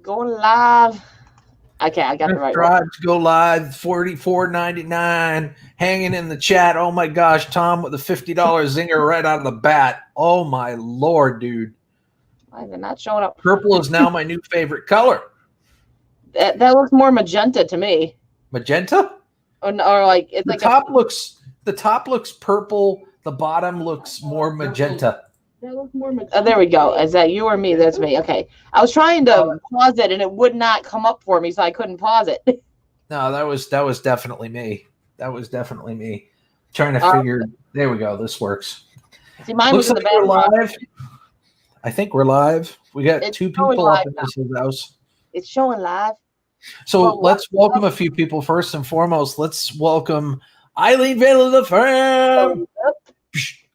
Going live. Okay, I got the right one. Drive to go live, $44.99, hanging in the chat. Oh my gosh, Tom with a $50 zinger right out of the bat. Oh my Lord, dude. Why is it not showing up? Purple is now my new favorite color. That looks more magenta to me. Magenta? Or like it's the like the top looks purple, the bottom looks more magenta. That looks more magenta. Oh, there we go. Is that you or me? That's me. Okay. I was trying to pause it and it would not come up for me, so I couldn't pause it. No, that was definitely me. That was definitely me. Trying to figure. There we go. This works. See, mine looks like we're live. I think we're live. We got two people up in this house. It's showing live. So let's welcome a few people. First and foremost, let's welcome Eileen Vela the Fam.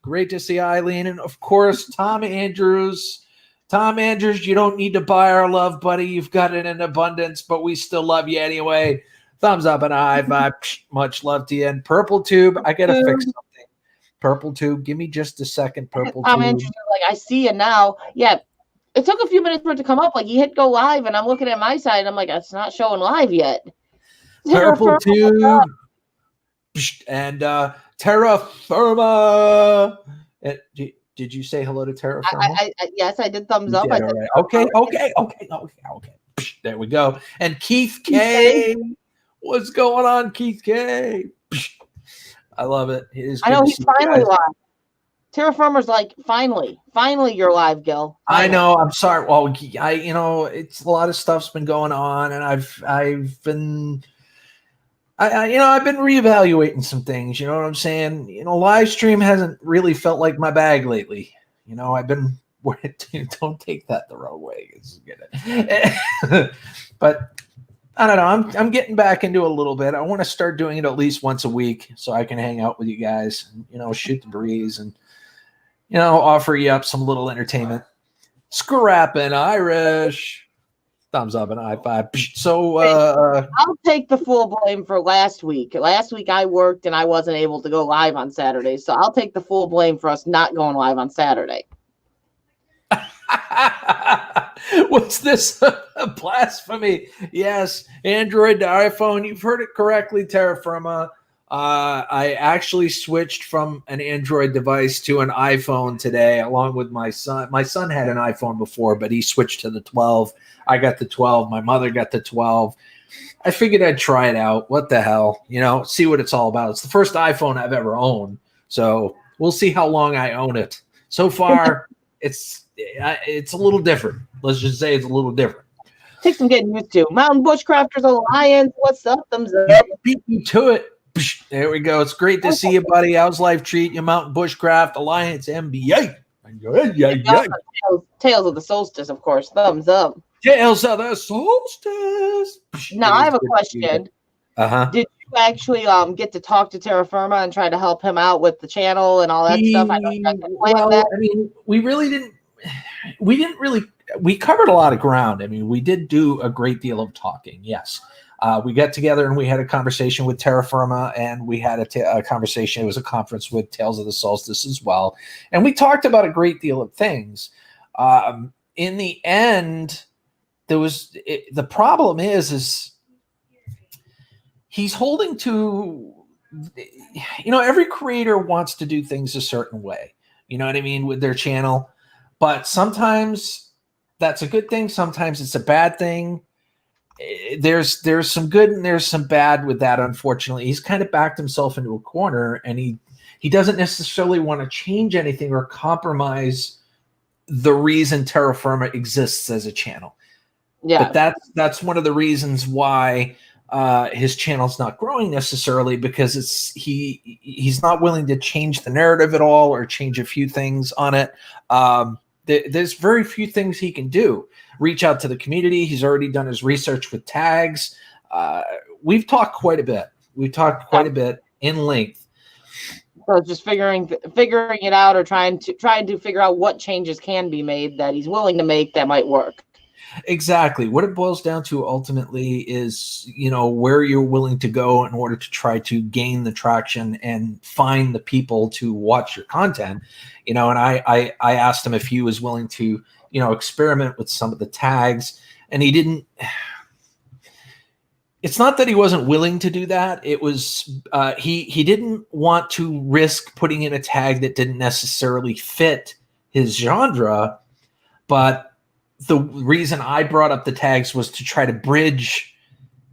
Great to see Eileen. And of course, Tom Andrews. Tom Andrews, you don't need to buy our love, buddy. You've got it in abundance, but we still love you anyway. Thumbs up and high five. Much love to you. And Purple Tube, I got to fix something. Purple Tube, give me just a second. Purple Tube. Tom Andrews, like, I see it now. Yeah. It took a few minutes for it to come up. Like, you hit go live, and I'm looking at my side, and I'm like, it's not showing live yet. Purple Tube. And Terra Firma. Did you say hello to Terra Firma? Yes, I did thumbs up. Right. Okay. There we go. And Keith K. What's going on, Keith K? I love it. I know he's finally live. Terra Firma's like, finally you're live, Gil. Finally. I know. I'm sorry. Well, it's a lot of stuff's been going on, and I've been reevaluating some things. You know what I'm saying? Live stream hasn't really felt like my bag lately. I've been. Don't take that the wrong way. But I don't know. I'm getting back into it a little bit. I want to start doing it at least once a week so I can hang out with you guys and shoot the breeze and offer you up some little entertainment. Scrapping Irish. Thumbs up and high five. So I'll take the full blame for last week. Last week I worked and I wasn't able to go live on Saturday. So I'll take the full blame for us not going live on Saturday. What's this? Blasphemy. Yes, Android to iPhone. You've heard it correctly, Terra Firma. I actually switched from an Android device to an iPhone today, along with my son. My son had an iPhone before, but he switched to the 12. I got the 12. My mother got the 12. I figured I'd try it out. What the hell? See what it's all about. It's the first iPhone I've ever owned. So we'll see how long I own it. So far, it's a little different. Let's just say it's a little different. Takes some getting used to. Mountain Bushcrafters Alliance. What's up? Thumbs up. Beat me to it. There we go. It's great to see you, buddy. How's life treating you? Mountain Bushcraft Alliance MBA. Tales of the Solstice, of course. Thumbs up. Tales of the Solstice. Now, I have a question. Uh-huh. Did you actually get to talk to Terra Firma and try to help him out with the channel and all that stuff? I mean, we really didn't. We covered a lot of ground. I mean, we did do a great deal of talking. Yes. We got together and we had a conversation with Terra Firma, and we had a conversation. It was a conference with Tales of the Solstice as well. And we talked about a great deal of things. In the end, the problem is he's holding to, every creator wants to do things a certain way. You know what I mean? With their channel. But sometimes that's a good thing. Sometimes it's a bad thing. There's some good and there's some bad with that. Unfortunately, he's kind of backed himself into a corner, and he doesn't necessarily want to change anything or compromise the reason Terra Firma exists as a channel. Yeah, but that's one of the reasons why his channel's not growing necessarily, because he's not willing to change the narrative at all or change a few things on it. There's very few things he can do. Reach out to the community. He's already done his research with tags. We've talked quite a bit. We've talked quite a bit in length. So just figuring it out, or trying to figure out what changes can be made that he's willing to make that might work. Exactly. What it boils down to ultimately is, where you're willing to go in order to try to gain the traction and find the people to watch your content. And I asked him if he was willing to, experiment with some of the tags and he didn't. It's not that he wasn't willing to do that. It was he didn't want to risk putting in a tag that didn't necessarily fit his genre. But the reason I brought up the tags was to try to bridge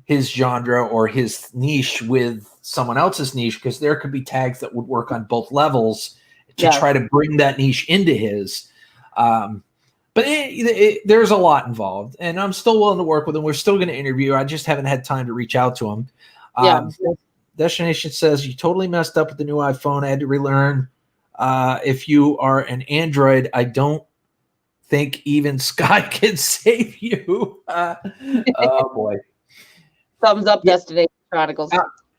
his genre or his niche with someone else's niche, because there could be tags that would work on both levels to try to bring that niche into his. But there's a lot involved, and I'm still willing to work with him. We're still going to interview. I just haven't had time to reach out to him. Destination says, you totally messed up with the new iPhone. I had to relearn. If you are an Android, I don't think even Sky can save you. Oh, boy. Thumbs up, Destination Chronicles.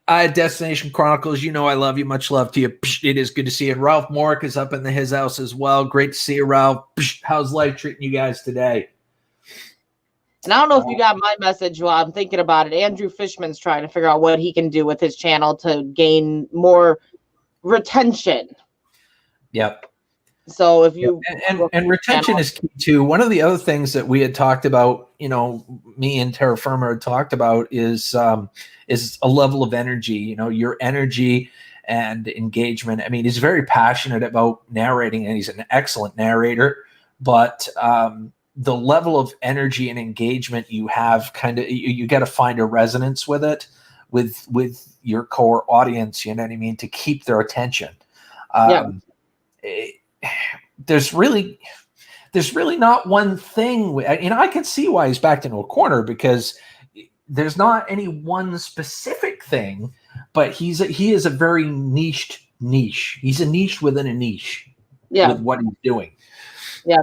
Destination Chronicles, you know I love you. Much love to you. It is good to see you. And Ralph Mork is up in his house as well. Great to see you, Ralph. How's life treating you guys today? And I don't know if you got my message while I'm thinking about it. Andrew Fishman's trying to figure out what he can do with his channel to gain more retention. Yep. So if you and retention is key too. One of the other things that we had talked about, me and Terra Firma had talked about is a level of energy. Your energy and engagement. I mean, he's very passionate about narrating, and he's an excellent narrator. But the level of energy and engagement you have, you got to find a resonance with it, with your core audience. You know what I mean? To keep their attention. There's really not one thing. I can see why he's backed into a corner, because there's not any one specific thing, but he is a very niched niche. He's a niche within a niche with what he's doing. Yeah.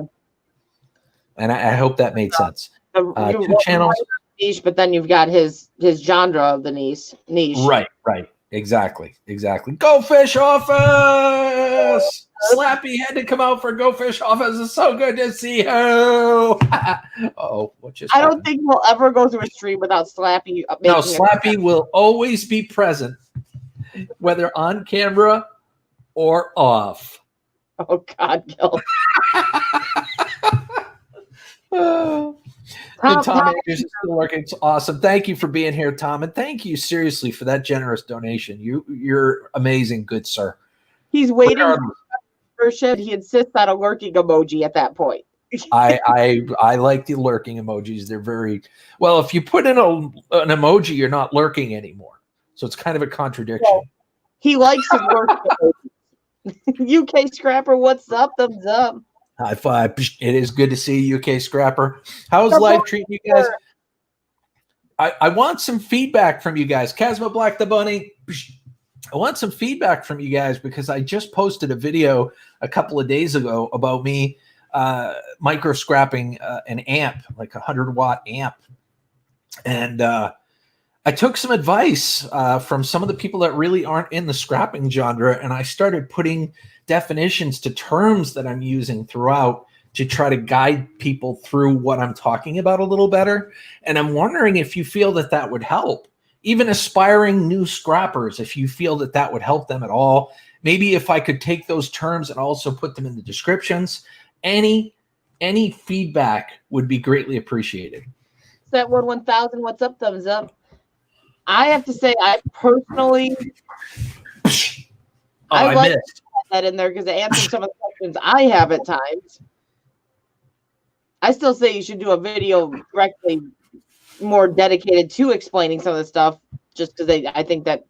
And I hope that made sense. Two channels. Niche, but then you've got his genre of the niche. Right. Exactly. Go Fish Office! Slappy had to come out for Go Fish Office. It's so good to see you. What just happened? Don't think we'll ever go through a stream without Slappy. No, Slappy will always be present, whether on camera or off. Oh, God, Gil. Tom Andrews is still working. It's awesome. Thank you for being here, Tom, and thank you seriously for that generous donation. You're amazing, good sir. He's waiting for shit. He insists on a lurking emoji at that point. I like the lurking emojis. They're very well. If you put in an emoji, you're not lurking anymore. So it's kind of a contradiction. Well, he likes his lurking emojis. UK Scrapper, what's up? Thumbs up. High five. It is good to see you, UK Scrapper. How's life treating you guys? I want some feedback from you guys. Casma Black the Bunny. I want some feedback from you guys, because I just posted a video a couple of days ago about me micro scrapping an amp, like 100-watt amp. And I took some advice from some of the people that really aren't in the scrapping genre, and I started putting definitions to terms that I'm using throughout to try to guide people through what I'm talking about a little better. And I'm wondering if you feel that would help. Even aspiring new scrappers, if you feel that would help them at all. Maybe if I could take those terms and also put them in the descriptions. Any feedback would be greatly appreciated. That word 1000, what's up? Thumbs up. I have to say, I personally, I like that in there, because it answers some of the questions I have at times. I still say you should do a video directly more dedicated to explaining some of the stuff, just because I think that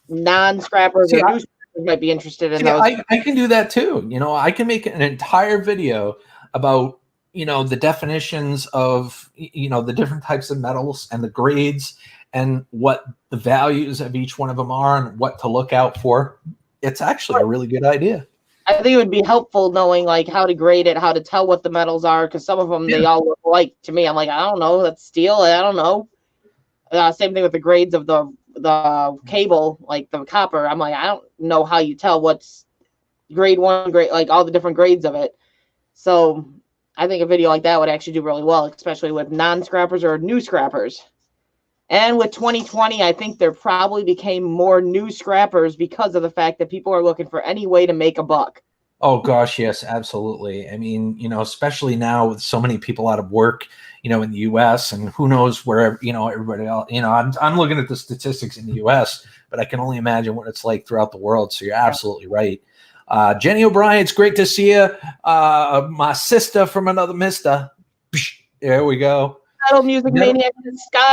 non-scrappers or new scrappers might be interested in those. I can do that too. I can make an entire video about the definitions of the different types of metals and the grades and what the values of each one of them are and what to look out for. It's actually a really good idea. I think it would be helpful knowing like how to grade it, how to tell what the metals are, because some of them they all look alike to me. I'm like, I don't know, that's steel. I don't know. Same thing with the grades of the cable, like the copper. I'm like, I don't know how you tell what's grade 1, grade, like all the different grades of it. So I think a video like that would actually do really well, especially with non-scrappers or new scrappers. And with 2020, I think there probably became more new scrappers because of the fact that people are looking for any way to make a buck. Oh gosh, yes, absolutely. I mean, especially now with so many people out of work, in the U.S. and who knows where, everybody else. I'm looking at the statistics in the U.S., but I can only imagine what it's like throughout the world. So you're absolutely right. Jenny O'Brien, it's great to see you. My sister from another mister. There we go. Metal Music Maniac,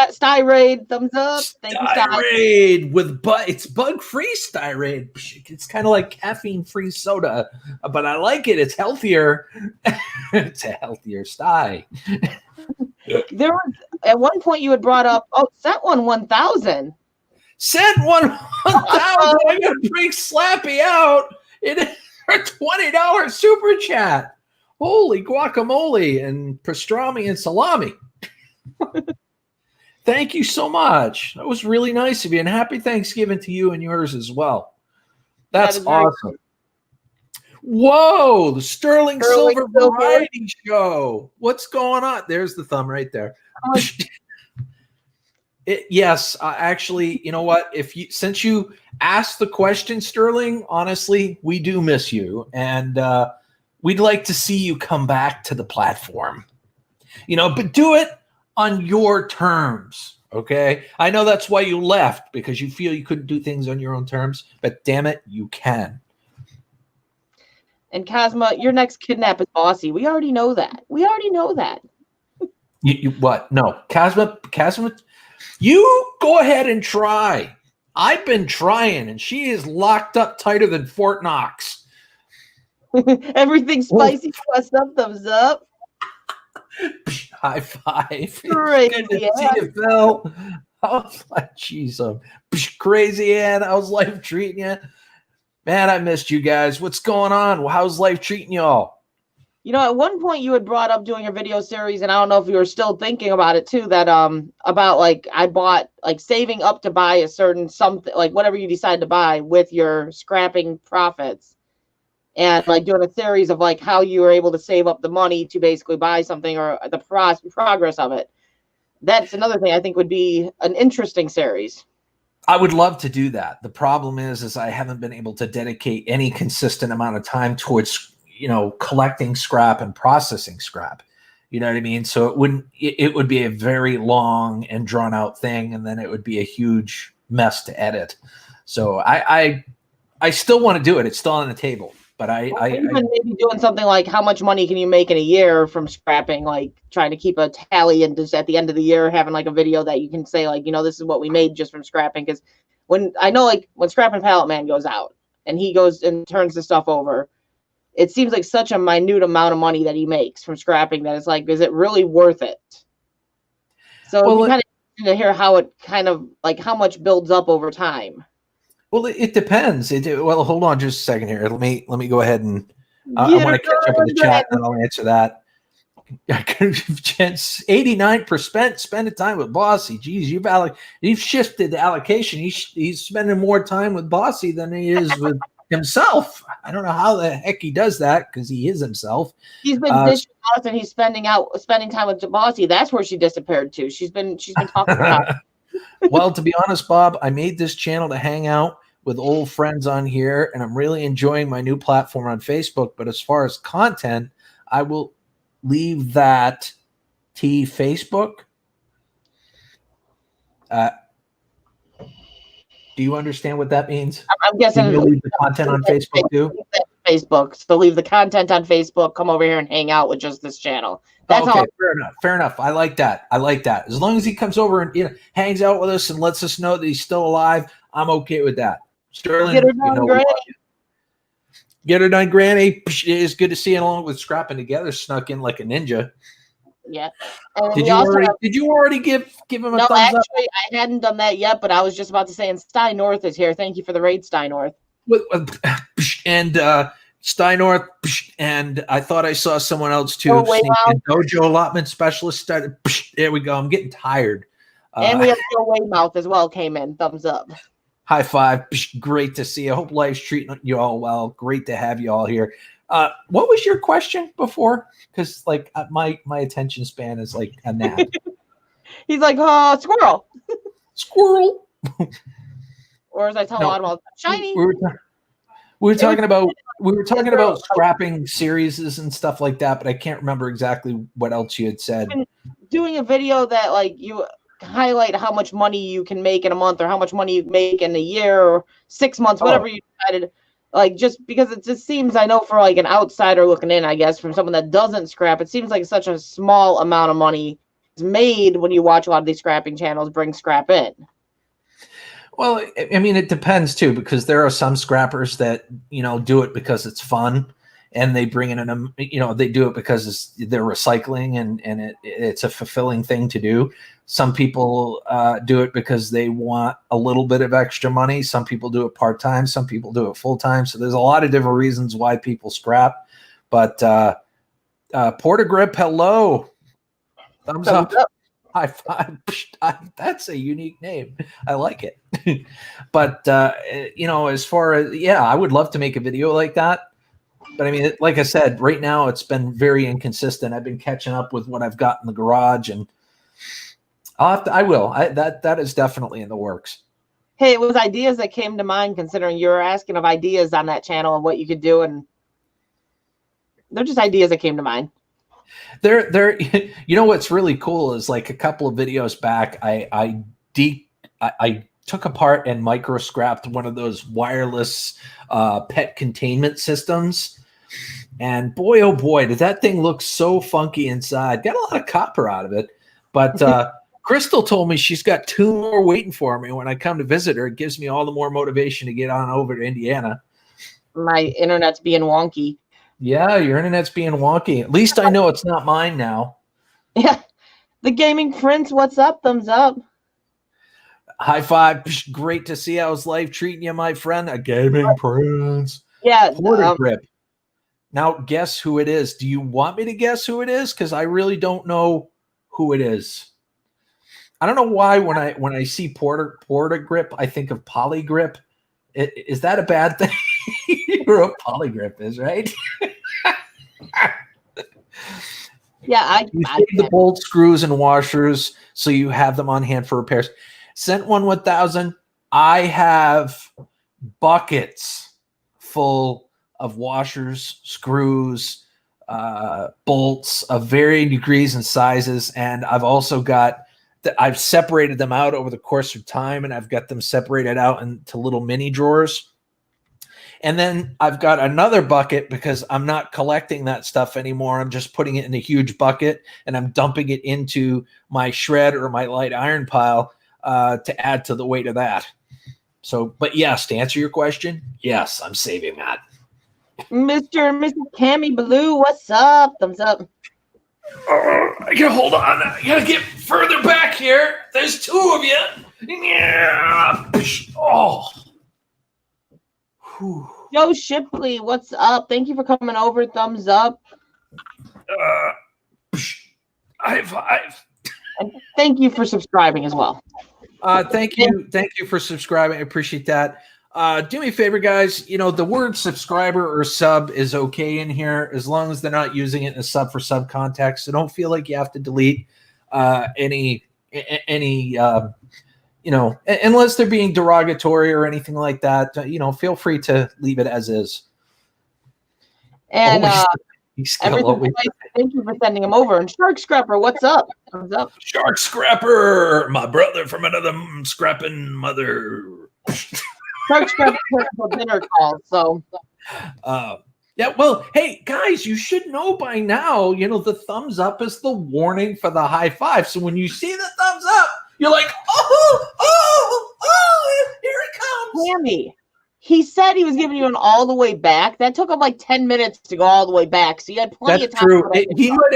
Styrade, thumbs up. Thank you, Styrade with it's bug-free Styrade. It's kind of like caffeine-free soda, but I like it. It's healthier. It's a healthier Sty. There was at one point you had brought up, Set One 1000. Set One 1000. I gotta bring Slappy out in a $20 super chat. Holy guacamole and pastrami and salami. Thank you so much. That was really nice of you, and happy Thanksgiving to you and yours as well. That's awesome. Whoa, the Sterling Silver Variety Show. What's going on? There's the thumb right there. Yes, actually, you know what? Since you asked the question, Sterling, honestly, we do miss you, and we'd like to see you come back to the platform. But do it on your terms, okay? I know that's why you left, because you feel you couldn't do things on your own terms, but damn it, you can. And Cosma, your next kidnap is Bossy. We already know that. You what? No, Cosma, you go ahead and try. I've been trying, and she is locked up tighter than Fort Knox. Everything spicy, thumbs up. High five. Crazy, Good to see you, Phil. I was like, geez, crazy, Ann. How's life treating you? Man, I missed you guys. What's going on? How's life treating y'all? At one point you had brought up doing a video series, and I don't know if you were still thinking about it too, that about like I bought like saving up to buy a certain something, like whatever you decide to buy with your scrapping profits. And like doing a series of like how you were able to save up the money to basically buy something, or the progress of it. That's another thing I think would be an interesting series. I would love to do that. The problem is I haven't been able to dedicate any consistent amount of time towards, collecting scrap and processing scrap. You know what I mean? So it would be a very long and drawn out thing, and then it would be a huge mess to edit. So I still want to do it. It's still on the table. But maybe doing something like how much money can you make in a year from scrapping, like trying to keep a tally, and just at the end of the year having like a video that you can say like, this is what we made just from scrapping. Because when Scrapping Pallet Man goes out and he goes and turns the stuff over, it seems like such a minute amount of money that he makes from scrapping that it's like, is it really worth it? So it'd be kind of interesting to hear how it kind of like how much builds up over time. Well, it depends. Well, hold on just a second here. Let me go ahead and I want to catch up with the chat, and I'll answer that. 89% spending time with Bossy. Geez, you've shifted the allocation. He's spending more time with Bossy than he is with himself. I don't know how the heck he does that, because he is himself. He's been dishing out, and he's spending time with Bossy. That's where she disappeared to. She's been talking about. Well, to be honest, Bob, I made this channel to hang out with old friends on here, and I'm really enjoying my new platform on Facebook. But as far as content, I will leave that to Facebook. Do you understand what that means? I'm guessing you'll leave the content on Facebook too. Facebook, so leave the content on Facebook. Come over here and hang out with just this channel. That's okay. Fair enough. I like that. As long as he comes over and hangs out with us and lets us know that he's still alive, I'm okay with that. Sterling, get her done, Granny. Get her done, Granny. It is good to see you along with Scrapping Together, snuck in like a ninja. Yeah. Did you already give him a thumbs up? No, actually, I hadn't done that yet, but I was just about to say, and Sty North is here. Thank you for the raid, Sty North. And Sty North, and I thought I saw someone else too. Dojo allotment specialist started. There we go. I'm getting tired. And we have Joe Waymouth as well. Came in. Thumbs up. High five. Great to see you. I hope life's treating you all well. Great to have you all here. What was your question before? Because like my attention span is like a nap. He's like, squirrel. Squirrel. Or as I tell Audible, shiny. We were talking about We were talking about scrapping series and stuff like that, but I can't remember exactly what else you had said. Doing a video that like you highlight how much money you can make in a month or how much money you make in a year or 6 months, whatever you decided. Like, just because it just seems, I know for like an outsider looking in, I guess, from someone that doesn't scrap, it seems like such a small amount of money is made when you watch a lot of these scrapping channels bring scrap in. Well, I mean, it depends too, because there are some scrappers that, do it because it's fun, and they bring in they do it because they're recycling and it's a fulfilling thing to do. Some people do it because they want a little bit of extra money. Some people do it part-time. Some people do it full-time. So there's a lot of different reasons why people scrap. But Porta Grip, hello. Thumbs up. High five. That's a unique name. I like it. But, as far as, I would love to make a video like that. But I mean, like I said, right now it's been very inconsistent. I've been catching up with what I've got in the garage, and that is definitely in the works. Hey, it was ideas that came to mind considering you were asking of ideas on that channel and what you could do. And they're just ideas that came to mind. What's really cool is like a couple of videos back, I took apart and micro scrapped one of those wireless pet containment systems. And boy, oh boy, did that thing look so funky inside. Got a lot of copper out of it. But Crystal told me she's got 2 more waiting for me when I come to visit her. It gives me all the more motivation to get on over to Indiana. My internet's being wonky. Yeah, your internet's being wonky. At least I know it's not mine now. Yeah. The Gaming Prince, what's up? Thumbs up. High five. Great to see how's life treating you, my friend. A Gaming Prince. Yeah. Porta Grip. Now, guess who it is. Do you want me to guess who it is? Because I really don't know who it is. I don't know why when I see Porta Grip, I think of Poly Grip. Is that a bad thing? You know what Poly Grip is, right? Yeah, you save the bolts, screws, and washers so you have them on hand for repairs. Sent 1,000. I have buckets full of washers, screws, bolts of varying degrees and sizes, and I've also got I've separated them out over the course of time, and I've got them separated out into little mini drawers. And then I've got another bucket because I'm not collecting that stuff anymore. I'm just putting it in a huge bucket, and I'm dumping it into my shred or my light iron pile to add to the weight of that. So, but yes, to answer your question, yes, I'm saving that. Mr. and Mrs. Cammy Blue, what's up? Thumbs up. I gotta hold on. I gotta get further back here. There's 2 of you. Yeah. Oh. Whew. Joe Shipley, what's up? Thank you for coming over. Thumbs up. High five. And thank you for subscribing as well. Thank you for subscribing. I appreciate that. Do me a favor, guys. The word subscriber or sub is okay in here as long as they're not using it in a sub for sub context. So don't feel like you have to delete any unless they're being derogatory or anything like that. Feel free to leave it as is. And thank you for sending him over. And Shark Scrapper, what's up? Thumbs up. Shark Scrapper, my brother from another scrapping mother. Shark Scrapper for dinner call. So, yeah. Well, hey guys, you should know by now. The thumbs up is the warning for the high five. So when you see the thumbs up, you're like, oh, here it comes. Tammy, he said he was giving you an all the way back. That took him like 10 minutes to go all the way back. So you had plenty of time. That's true. He might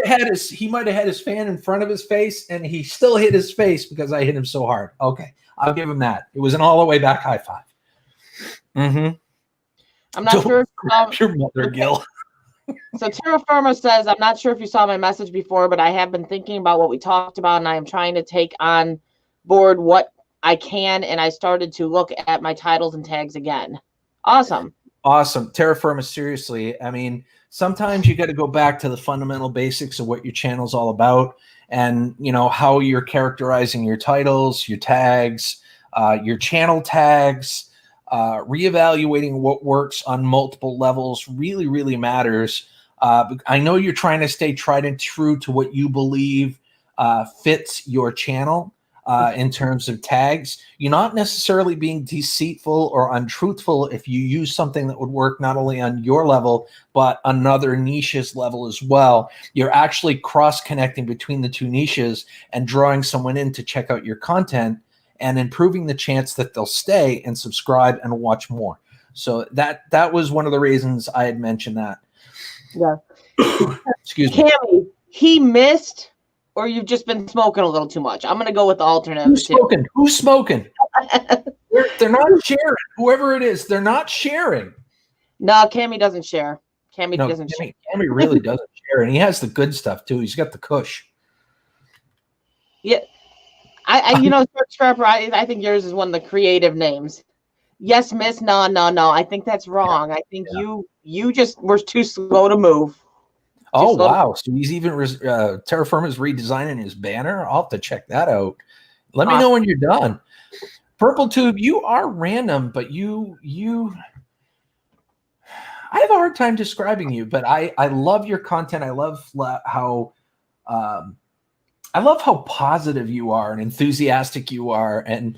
have had his fan in front of his face, and he still hit his face because I hit him so hard. Okay, I'll give him that. It was an all the way back high five. Mm-hmm. I'm not sure. Your mother, Gil. So Terra Firma says, I'm not sure if you saw my message before, but I have been thinking about what we talked about, and I am trying to take on board what I can, and I started to look at my titles and tags again. Awesome. Terra Firma, seriously. I mean, sometimes you got to go back to the fundamental basics of what your channel's all about, and how you're characterizing your titles, your tags, your channel tags. reevaluating what works on multiple levels really, really matters. I know you're trying to stay tried and true to what you believe fits your channel in terms of tags. You're not necessarily being deceitful or untruthful if you use something that would work not only on your level, but another niche's level as well. You're actually cross-connecting between the two niches and drawing someone in to check out your content and improving the chance that they'll stay and subscribe and watch more. So that was one of the reasons I had mentioned that. Yeah. Excuse me. Cammy, he missed, or you've just been smoking a little too much. I'm going to go with the alternate. Who's smoking? Who's smoking? they're not sharing. Whoever it is, they're not sharing. No, Cammy doesn't share. Cammy doesn't share. Cammy really doesn't share, and he has the good stuff too. He's got the kush. Yeah. I Scrapper, I think yours is one of the creative names. Yes, miss. No. I think that's wrong. I think you just were too slow to move. Oh, wow. So he's even Terra Firma is redesigning his banner. I'll have to check that out. Let me know when you're done. Purple Tube, you are random, but you I have a hard time describing you, but I love your content. I love how positive you are and enthusiastic you are, and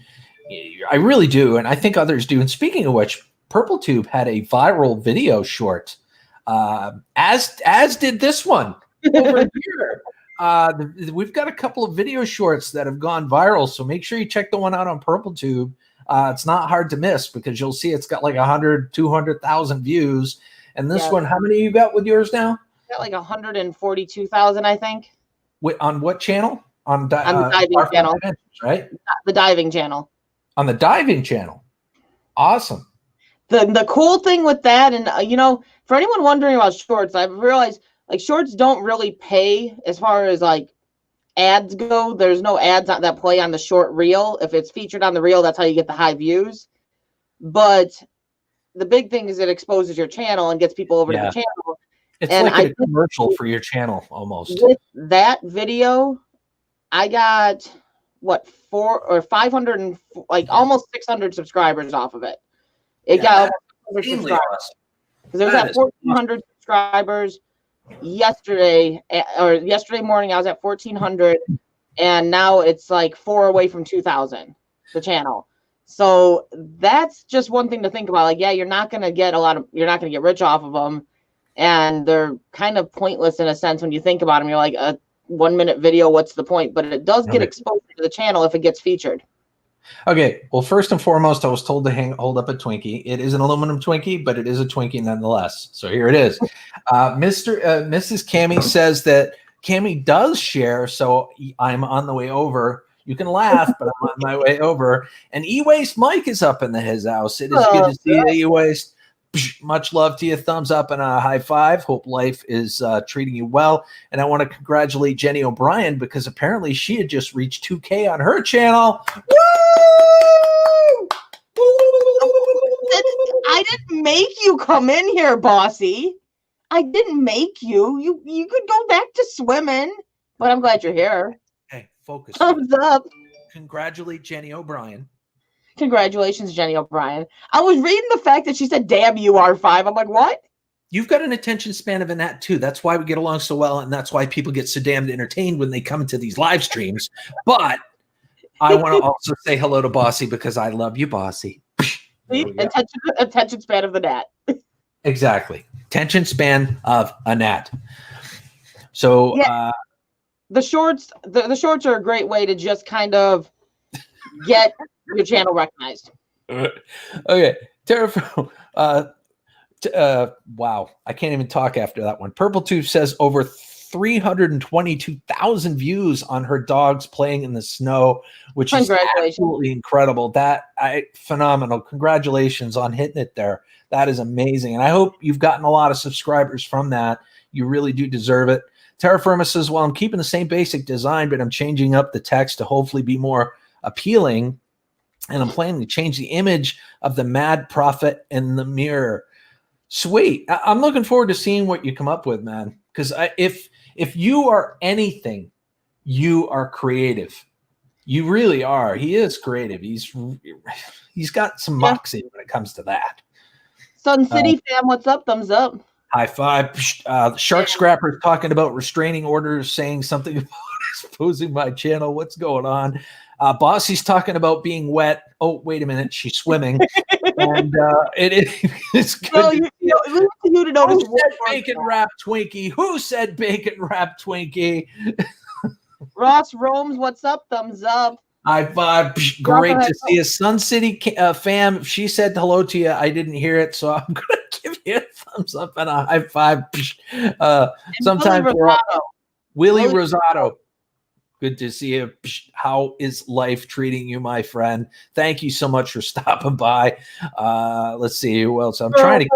I really do, and I think others do. And speaking of which, Purple Tube had a viral video short, as did this one over here. We've got a couple of video shorts that have gone viral, so make sure you check the one out on Purple Tube. It's not hard to miss because you'll see it's got like 100, 200,000 views. And this one, how many you got with yours now? Got like 142,000, I think. On what channel? On the diving channel, right? The diving channel. On the diving channel. Awesome. The cool thing with that, and for anyone wondering about shorts, I've realized like shorts don't really pay as far as like ads go. There's no ads that play on the short reel. If it's featured on the reel, that's how you get the high views. But the big thing is it exposes your channel and gets people over to the channel. It's like a commercial for your channel almost. With that video, I got 400 or 500 and like almost 600 subscribers off of it. It got subscribers because it was at 1,400 subscribers yesterday morning. I was at 1,400, and now it's like 4 away from 2,000. The channel. So that's just one thing to think about. Like, you're not gonna get rich off of them, and they're kind of pointless in a sense when you think about them. You're like, a 1-minute video, what's the point? But it does get exposed to the channel if it gets featured. Okay, well, first and foremost, I was told to hold up a Twinkie. It is an aluminum Twinkie, but it is a Twinkie nonetheless. So here it is. Mrs. Cammy says that Cammy does share, so I'm on the way over. You can laugh, but I'm on my way over. And E-Waste Mike is up in his house. It is good to see you, E-Waste. Much love to you. Thumbs up and a high five. Hope life is treating you well. And I want to congratulate Jenny O'Brien because apparently she had just reached 2K on her channel. Woo! I didn't make you come in here, bossy. I didn't make you. You could go back to swimming, but I'm glad you're here. Hey, focus. Thumbs up. Congratulate Jenny O'Brien. Congratulations, Jenny O'Brien. I was reading the fact that she said, damn, you are 5. I'm like, what? You've got an attention span of a gnat too. That's why we get along so well, and that's why people get so damned entertained when they come into these live streams. But I want to also say hello to Bossy because I love you, Bossy. Attention span of the gnat. Exactly. Attention span of a gnat. So the shorts are a great way to just kind of get your channel recognized. Okay. Terrible. Wow. I can't even talk after that one. Purple Tube says over 322,000 views on her dogs playing in the snow, which is absolutely incredible. Phenomenal. Congratulations on hitting it there. That is amazing. And I hope you've gotten a lot of subscribers from that. You really do deserve it. Terra Firma says, well, I'm keeping the same basic design, but I'm changing up the text to hopefully be more appealing. And I'm planning to change the image of the mad prophet in the mirror. Sweet. I'm looking forward to seeing what you come up with, man. Because if you are anything, you are creative. You really are. He is creative. He's got some moxie when it comes to that. Sun City fam, what's up? Thumbs up. High five. Shark Scrapper talking about restraining orders, saying something about exposing my channel. What's going on? Bossy's talking about being wet. Oh, wait a minute. She's swimming. And it's good. No, you to notice. Who said bacon wrap Twinkie? Who said bacon wrap Twinkie? Ross Romes, what's up? Thumbs up. High five. Great to see you. Sun City fam, she said hello to you. I didn't hear it, so I'm going to give you a thumbs up and a high five. Sometimes Willie Rosado. Good to see you. How is life treating you, my friend? Thank you so much for stopping by. Let's see who else. I'm trying to get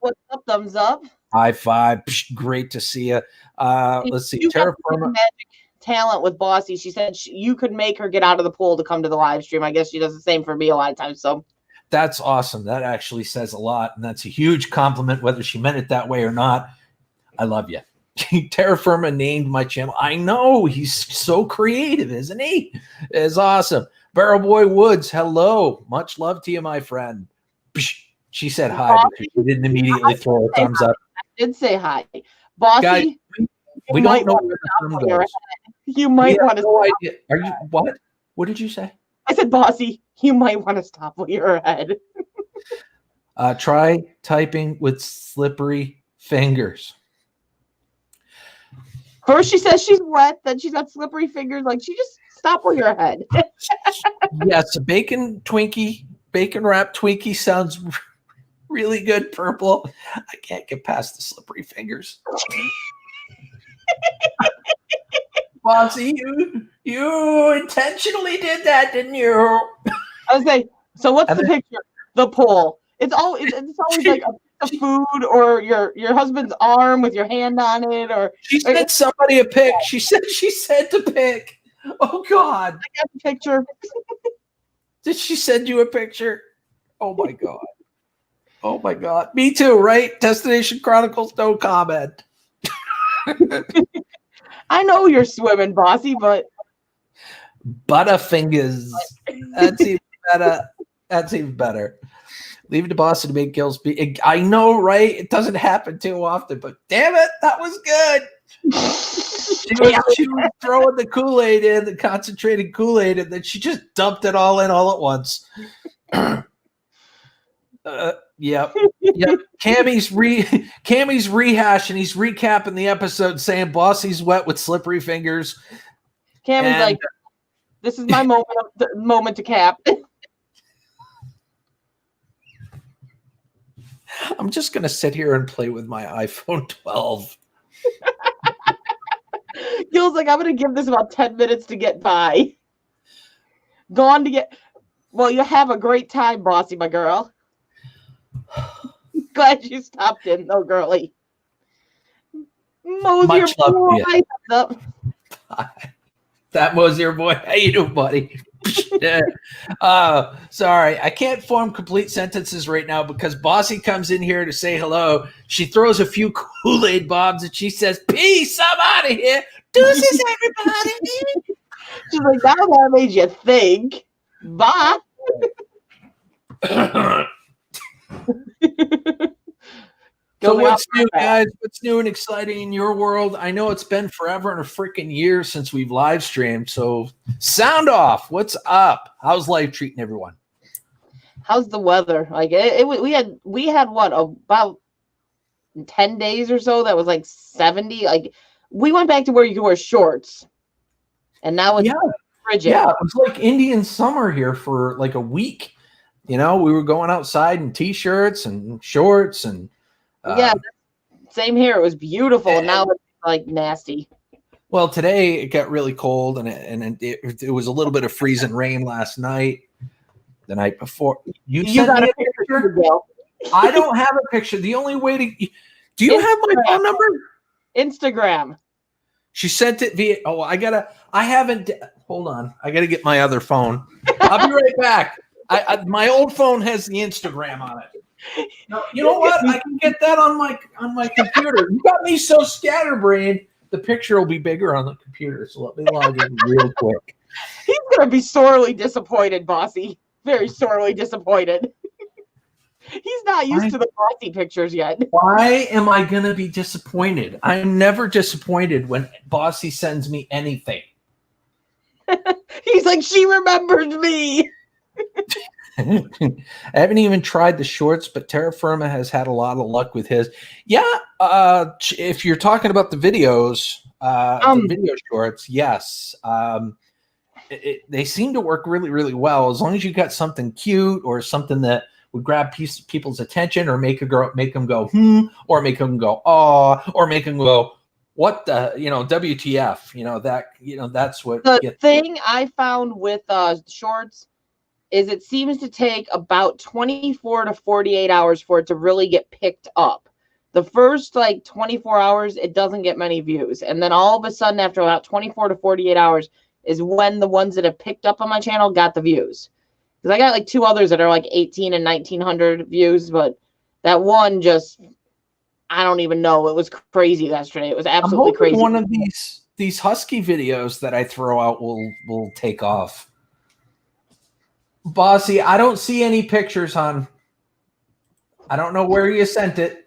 what's up? Thumbs up. High five. Great to see you. Let's see. Terra Firma. Talent with Bossy. She said you could make her get out of the pool to come to the live stream. I guess she does the same for me a lot of times. So that's awesome. That actually says a lot, and that's a huge compliment, whether she meant it that way or not. I love you. Terra Firma named my channel. I know, he's so creative, isn't he? It's awesome. Barrel Boy Woods, hello. Much love to you, my friend. She said hi, but she didn't immediately throw a thumbs up. I did say hi. Bossy, guys, we don't know where the thumb goes. You might want to. No idea. Are you what? What did you say? I said, Bossy, you might want to stop with your head. Try typing with slippery fingers. First she says she's wet, then she's got slippery fingers. Like, she just stop with your head. Yes, a bacon wrap Twinkie sounds really good. Purple. I can't get past the slippery fingers. Bossy, you intentionally did that, didn't you? I was like, so what's the picture? The poll. It's always like a food or your husband's arm with your hand on it, or she sent somebody a pic. She sent a pic. Oh God, I got the picture. Did she send you a picture? Oh my God. Oh my God. Me too, right? Destination Chronicles, no comment. I know you're swimming, Bossy, but Butterfingers. That's even better. That's even better. Leave it to Boston to make Gills be. I know, right? It doesn't happen too often, but damn it, that was good. She was throwing the Kool-Aid in, the concentrated Kool-Aid, and then she just dumped it all in all at once. Yep. Cammy's rehashing. He's recapping the episode, saying Bossy's wet with slippery fingers. Cammy's like, "This is my moment to cap." I'm just gonna sit here and play with my iPhone 12. Gil's like, I'm gonna give this about 10 minutes to get by. Gone to get. Well, you have a great time, Bossy, my girl. Glad you stopped in, though, girly. Mosier boy, up. That Mosier boy, how you doing, buddy? Sorry, I can't form complete sentences right now because Bossy comes in here to say hello. She throws a few Kool-Aid bombs and she says, "Peace, I'm out of here. Deuces, everybody." She's like, now that made you think. Bye. So what's new, guys? What's new and exciting in your world? I know it's been forever and a freaking year since we've live streamed. So sound off. What's up? How's life treating everyone? How's the weather? Like we had what, about 10 days or so that was like 70. Like we went back to where you could wear shorts, and now it's frigid. Yeah, it was like Indian summer here for like a week. You know, we were going outside in t-shirts and shorts and same here. It was beautiful. And now it's like nasty. Well, today it got really cold, and it was a little bit of freezing rain last night. The night before, you sent me a picture. I don't have a picture. The only way to do you have my phone number? Instagram. She sent it via. Oh, I haven't. Hold on. I got to get my other phone. I'll be right back. My old phone has the Instagram on it. No, you know what? I can get that on my computer. You got me so scatterbrained. The picture will be bigger on the computer. So let me log in real quick. He's gonna be sorely disappointed, Bossy. Very sorely disappointed. He's not used to the Bossy pictures yet. Why am I going to be disappointed? I'm never disappointed when Bossy sends me anything. He's like, she remembered me. I haven't even tried the shorts, but Terra Firma has had a lot of luck with his. Yeah, if you're talking about the videos, the video shorts, yes. They seem to work really, really well. As long as you got something cute or something that would grab people's attention or make them go, or make them go, oh, or make them go, what the, WTF, that's what. The thing I found with shorts is it seems to take about 24 to 48 hours for it to really get picked up. The first 24 hours, it doesn't get many views. And then all of a sudden, after about 24 to 48 hours, is when the ones that have picked up on my channel got the views. Because I got 2 others that are 18 and 1900 views, but that one just, I don't even know. It was crazy yesterday. It was absolutely crazy. One of these Husky videos that I throw out will take off. Bossy, I don't see any pictures, hon. I don't know where you sent it.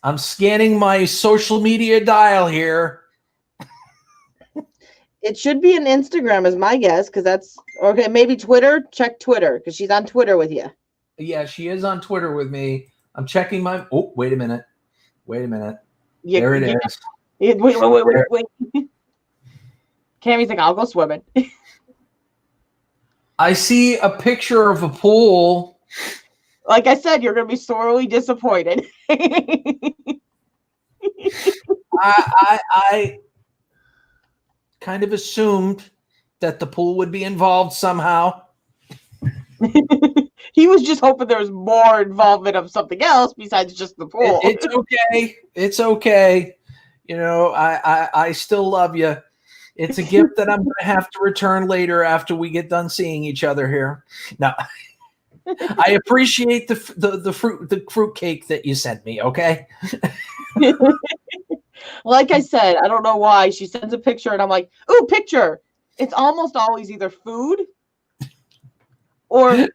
I'm scanning my social media dial here. It should be an Instagram is my guess, because that's okay. Maybe Twitter. Check Twitter, because she's on Twitter with you. Yeah, she is on Twitter with me. I'm checking my. Oh, wait a minute. Yeah, there it is. Yeah, wait. Cammy's like, I'll go swimming. I see a picture of a pool. Like I said, you're going to be sorely disappointed. I kind of assumed that the pool would be involved somehow. He was just hoping there was more involvement of something else besides just the pool. It's okay. It's okay. I still love you. It's a gift that I'm going to have to return later after we get done seeing each other here. Now, I appreciate the fruit cake that you sent me. Okay. Like I said, I don't know why she sends a picture and I'm like, ooh, picture. It's almost always either food or her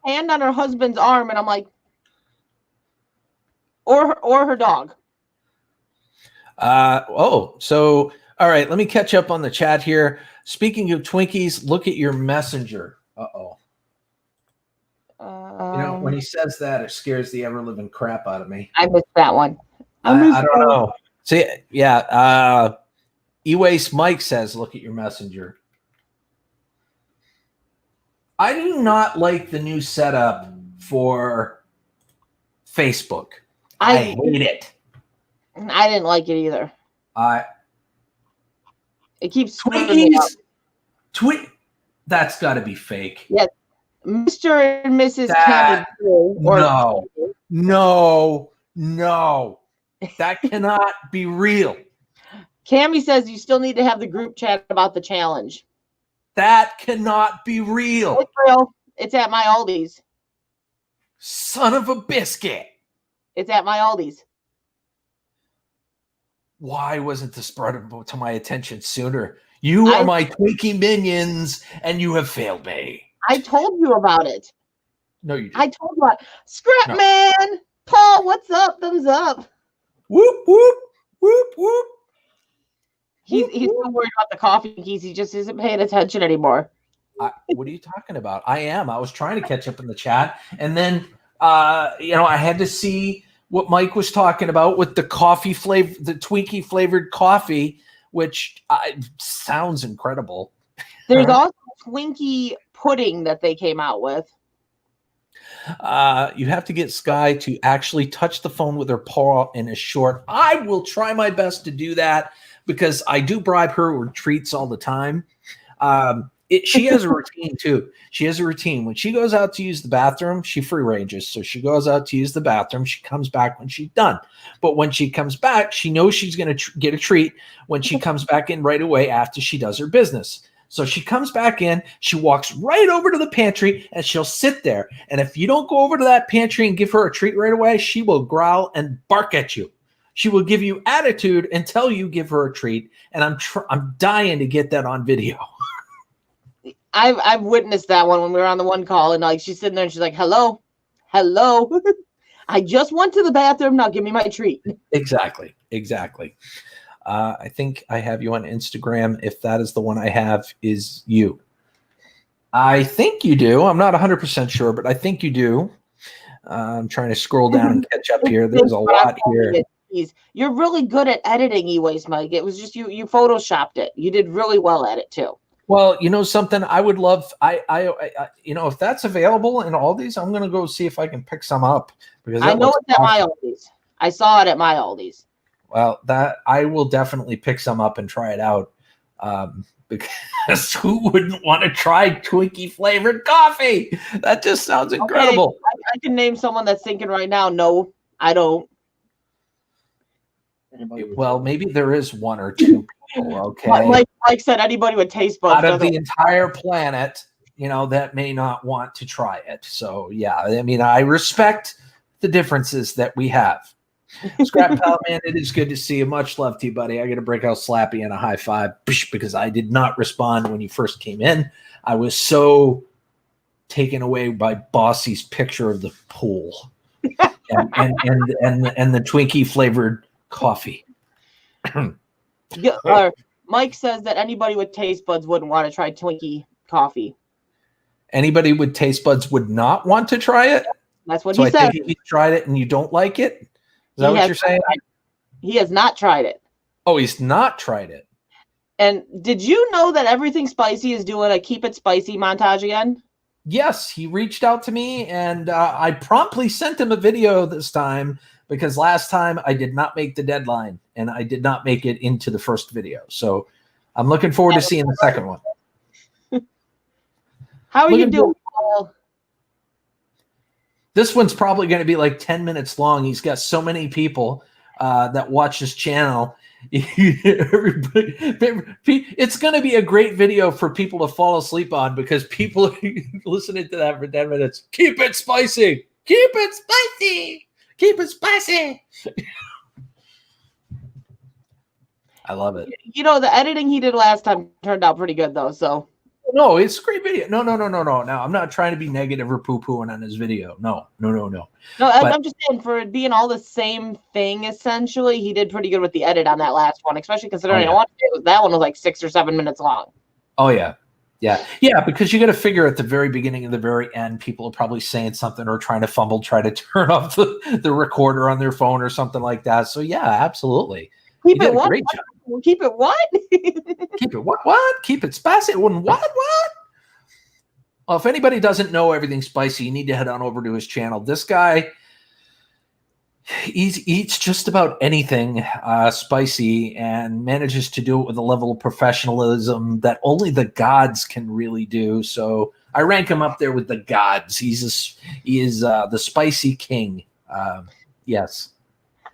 hand on her husband's arm, and I'm like, or her dog. So all right, let me catch up on the chat here. Speaking of Twinkies, look at your messenger. When he says that, it scares the ever-living crap out of me. I missed that one. I don't know. See, yeah. E-Waste Mike says, look at your messenger. I do not like the new setup for Facebook. I hate it. I didn't like it either. It keeps Twinkies. That's got to be fake. Yes. Mr. and Mrs. Kennedy. No. That cannot be real. Cammy says you still need to have the group chat about the challenge. That cannot be real. It's real. It's at my Aldi's. Son of a biscuit. It's at my Aldi's. Why wasn't this brought to my attention sooner? You are my Twinkie minions, and you have failed me. I told you about it. No, you didn't. I told you about it. Scrap Man! Paul, what's up? Thumbs up. Whoop, whoop, whoop, whoop. He's so worried about the coffee keys. He just isn't paying attention anymore. What are you talking about? I am. I was trying to catch up in the chat. And then, I had to see what Mike was talking about with the coffee flavor, the Twinkie flavored coffee, which sounds incredible. There's also Twinkie pudding that they came out with. You have to get Sky to actually touch the phone with her paw in a short. I will try my best to do that because I do bribe her with treats all the time. She has a routine too. She has a routine. When she goes out to use the bathroom, she free ranges. So she goes out to use the bathroom. She comes back when she's done. But when she comes back, she knows she's going to get a treat when she comes back in right away after she does her business. So she comes back in, she walks right over to the pantry, and she'll sit there. And if you don't go over to that pantry and give her a treat right away, she will growl and bark at you. She will give you attitude until you give her a treat, and I'm dying to get that on video. I've witnessed that one when we were on the one call, and like she's sitting there and she's like, "Hello, I just went to the bathroom. Now give me my treat." Exactly. I think I have you on Instagram. If that is the one I have, is you. I think you do. I'm not 100% sure, but I think you do. I'm trying to scroll down and catch up here. There's a lot here. You're really good at editing e-waste, Mike. It was just you photoshopped it. You did really well at it too. Well, you know something, I would love. I if that's available in Aldi's, I'm gonna go see if I can pick some up because I know it's at my Aldi's. I saw it at my Aldi's. Well, that I will definitely pick some up and try it out. Because who wouldn't want to try Twinkie flavored coffee? That just sounds incredible. Okay, I can name someone that's thinking right now. No, I don't. Well, maybe there is one or two people. Okay, like said, anybody with taste buds out of the entire planet, that may not want to try it. So yeah, I mean, I respect the differences that we have. Scrap Pal, man, it is good to see you. Much love to you, buddy. I got to break out Slappy and a high five because I did not respond when you first came in. I was so taken away by Bossy's picture of the pool and the Twinkie flavored coffee. Mike says that anybody with taste buds wouldn't want to try Twinkie coffee. Anybody with taste buds would not want to try it? That's what he said. I think he tried it and you don't like it? Is that what you're saying? He has not tried it. Oh, he's not tried it. And did you know that Everything Spicy is doing a Keep It Spicy montage again? Yes, he reached out to me, and I promptly sent him a video this time because last time I did not make the deadline, and I did not make it into the first video. So I'm looking forward to seeing the second one. How are you doing, Paul? This one's probably going to be like 10 minutes long. He's got so many people that watch his channel. It's going to be a great video for people to fall asleep on because people are listening to that for 10 minutes. Keep it spicy. Keep it spicy. Keep it spicy. I love it. The editing he did last time turned out pretty good, though, so. No, it's a great video. No. Now, I'm not trying to be negative or poo-pooing on his video. No. No, I'm just saying, for it being all the same thing, essentially, he did pretty good with the edit on that last one, especially considering that one was like 6 or 7 minutes long. Oh, yeah. Yeah, because you got to figure at the very beginning and the very end, people are probably saying something or trying to try to turn off the recorder on their phone or something like that. So, yeah, absolutely. Keep it what? Keep it what? Keep it what? Keep it spicy. What? Well, if anybody doesn't know Everything Spicy, you need to head on over to his channel. This guy, he eats just about anything spicy and manages to do it with a level of professionalism that only the gods can really do. So I rank him up there with the gods. He is the spicy king. Yes.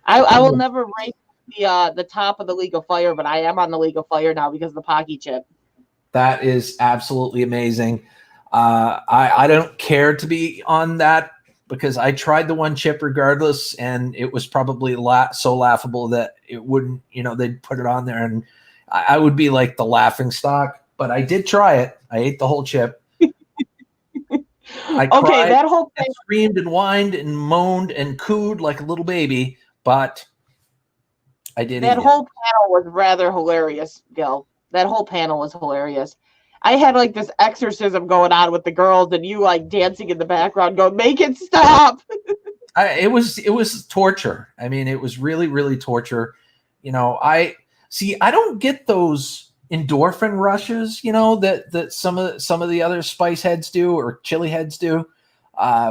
I will never rank the top of the League of Fire, but I am on the League of Fire now because of the Pocky chip. That is absolutely amazing. I don't care to be on that because I tried the one chip regardless, and it was probably so laughable that it wouldn't, they'd put it on there, and I would be like the laughing stock. But I did try it. I ate the whole chip. I cried, that whole thing, and screamed and whined and moaned and cooed like a little baby, but I did. That whole panel was rather hilarious, Gil. That whole panel was hilarious. I had like this exorcism going on with the girls, and you like dancing in the background, going, "Make it stop!" It was torture. I mean, it was really, really torture. I don't get those endorphin rushes, that some of the other spice heads do or chili heads do.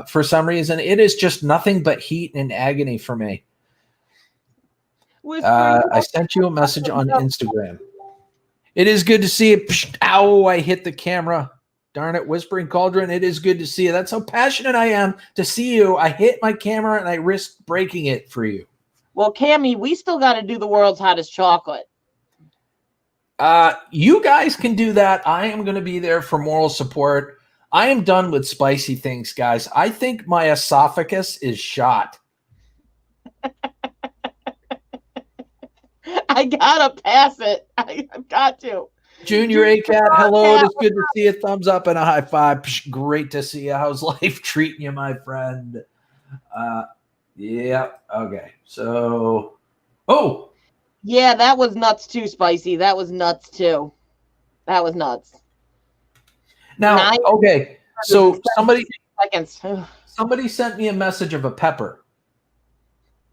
For some reason, it is just nothing but heat and agony for me. I sent you a message on Instagram. It is good to see you. Ow, I hit the camera. Darn it, Whispering Cauldron. It is good to see you. That's how passionate I am to see you. I hit my camera and I risked breaking it for you. Well, Cammy, we still got to do the world's hottest chocolate. You guys can do that. I am going to be there for moral support. I am done with spicy things, guys. I think my esophagus is shot. I gotta pass it. I've got to. Junior A-Cat, hello. It is good to see you. Thumbs up and a high five. Psh, great to see you. How's life treating you, my friend? Yeah. Okay. So, yeah, that was nuts too, Spicy. That was nuts too. That was nuts. Now, okay. So somebody sent me a message of a pepper.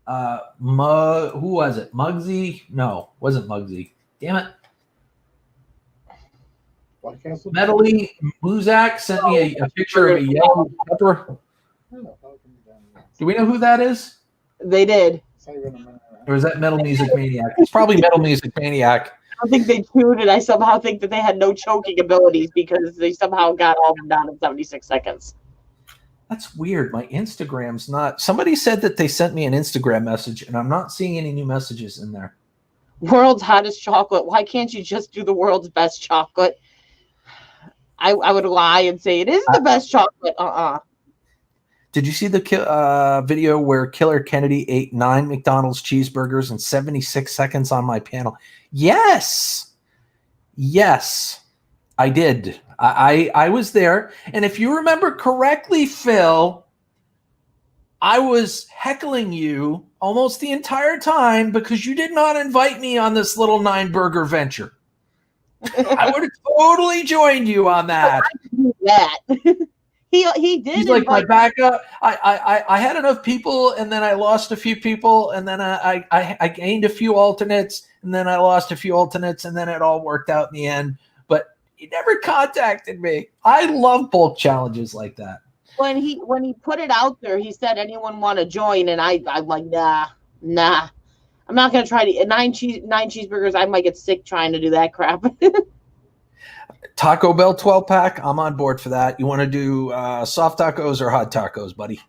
Who was it? Muggsy? No, wasn't Muggsy. Damn it. Metally Muzak sent me a picture of a yellow pepper. Do we know who that is? They did. Or is that Metal Music Maniac? It's probably Metal Music Maniac. I don't think they tuned it. I somehow think that they had no choking abilities because they somehow got all of them down in 76 seconds. That's weird. My Instagram's not. Somebody said that they sent me an Instagram message, and I'm not seeing any new messages in there. World's hottest chocolate. Why can't you just do the world's best chocolate? I would lie and say it is the best chocolate. Did you see the video where Killer Kennedy ate 9 McDonald's cheeseburgers in 76 seconds on my panel? Yes, I did. I was there, and if you remember correctly, Phil, I was heckling you almost the entire time because you did not invite me on this little 9-burger venture. I would have totally joined you on that. He did. He's like my backup. I had enough people, and then I lost a few people, and then I gained a few alternates, and then I lost a few alternates, and then it all worked out in the end. But he never contacted me. I love bulk challenges like that. When he put it out there, he said, "Anyone want to join?" And I'm like, nah. I'm not gonna try to 9 cheeseburgers. I might get sick trying to do that crap. Taco Bell 12-pack. I'm on board for that. You want to do soft tacos or hot tacos, buddy?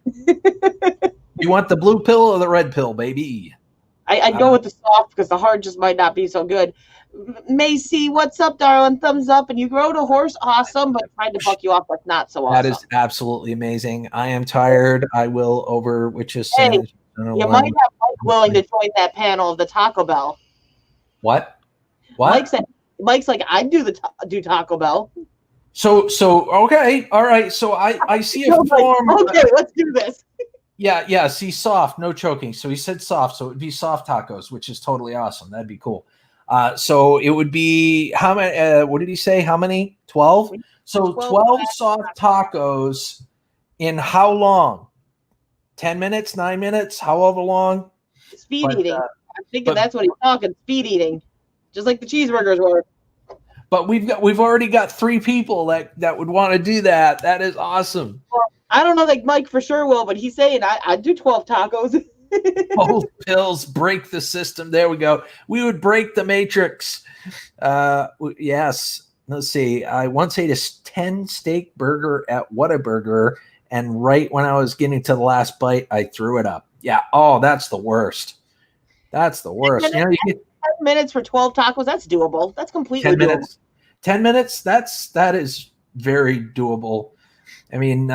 You want the blue pill or the red pill, baby? I'd go with the soft because the hard just might not be so good. Macy, what's up, darling? Thumbs up. And you rode a horse, awesome, but trying to fuck you off, that's not so awesome. That is absolutely amazing. I am tired. I will over, which is hey, you might have Mike willing to join that panel of the Taco Bell. What? Mike's like, I'd do Taco Bell. So okay, all right. So I see a form. Okay, let's do this. Yeah. See, soft, no choking. So he said soft, so it would be soft tacos, which is totally awesome. That'd be cool. So it would be how many? What did he say? How many? 12. So 12 soft tacos in how long? 10 minutes, 9 minutes, however long. Speed eating. I'm thinking that's what he's talking. Speed eating, just like the cheeseburgers were. But we've already got 3 people that would want to do that. That is awesome. Well, I don't know that Mike for sure will, but he's saying I'd do 12 tacos. Both pills break the system. There we go. We would break the matrix. Yes. Let's see. I once ate a 10-steak burger at Whataburger, and right when I was getting to the last bite, I threw it up. Yeah. Oh, that's the worst. That's the worst. 10 minutes for 12 tacos. That's doable. That's completely 10 minutes. doable. 10 minutes. That is very doable. I mean,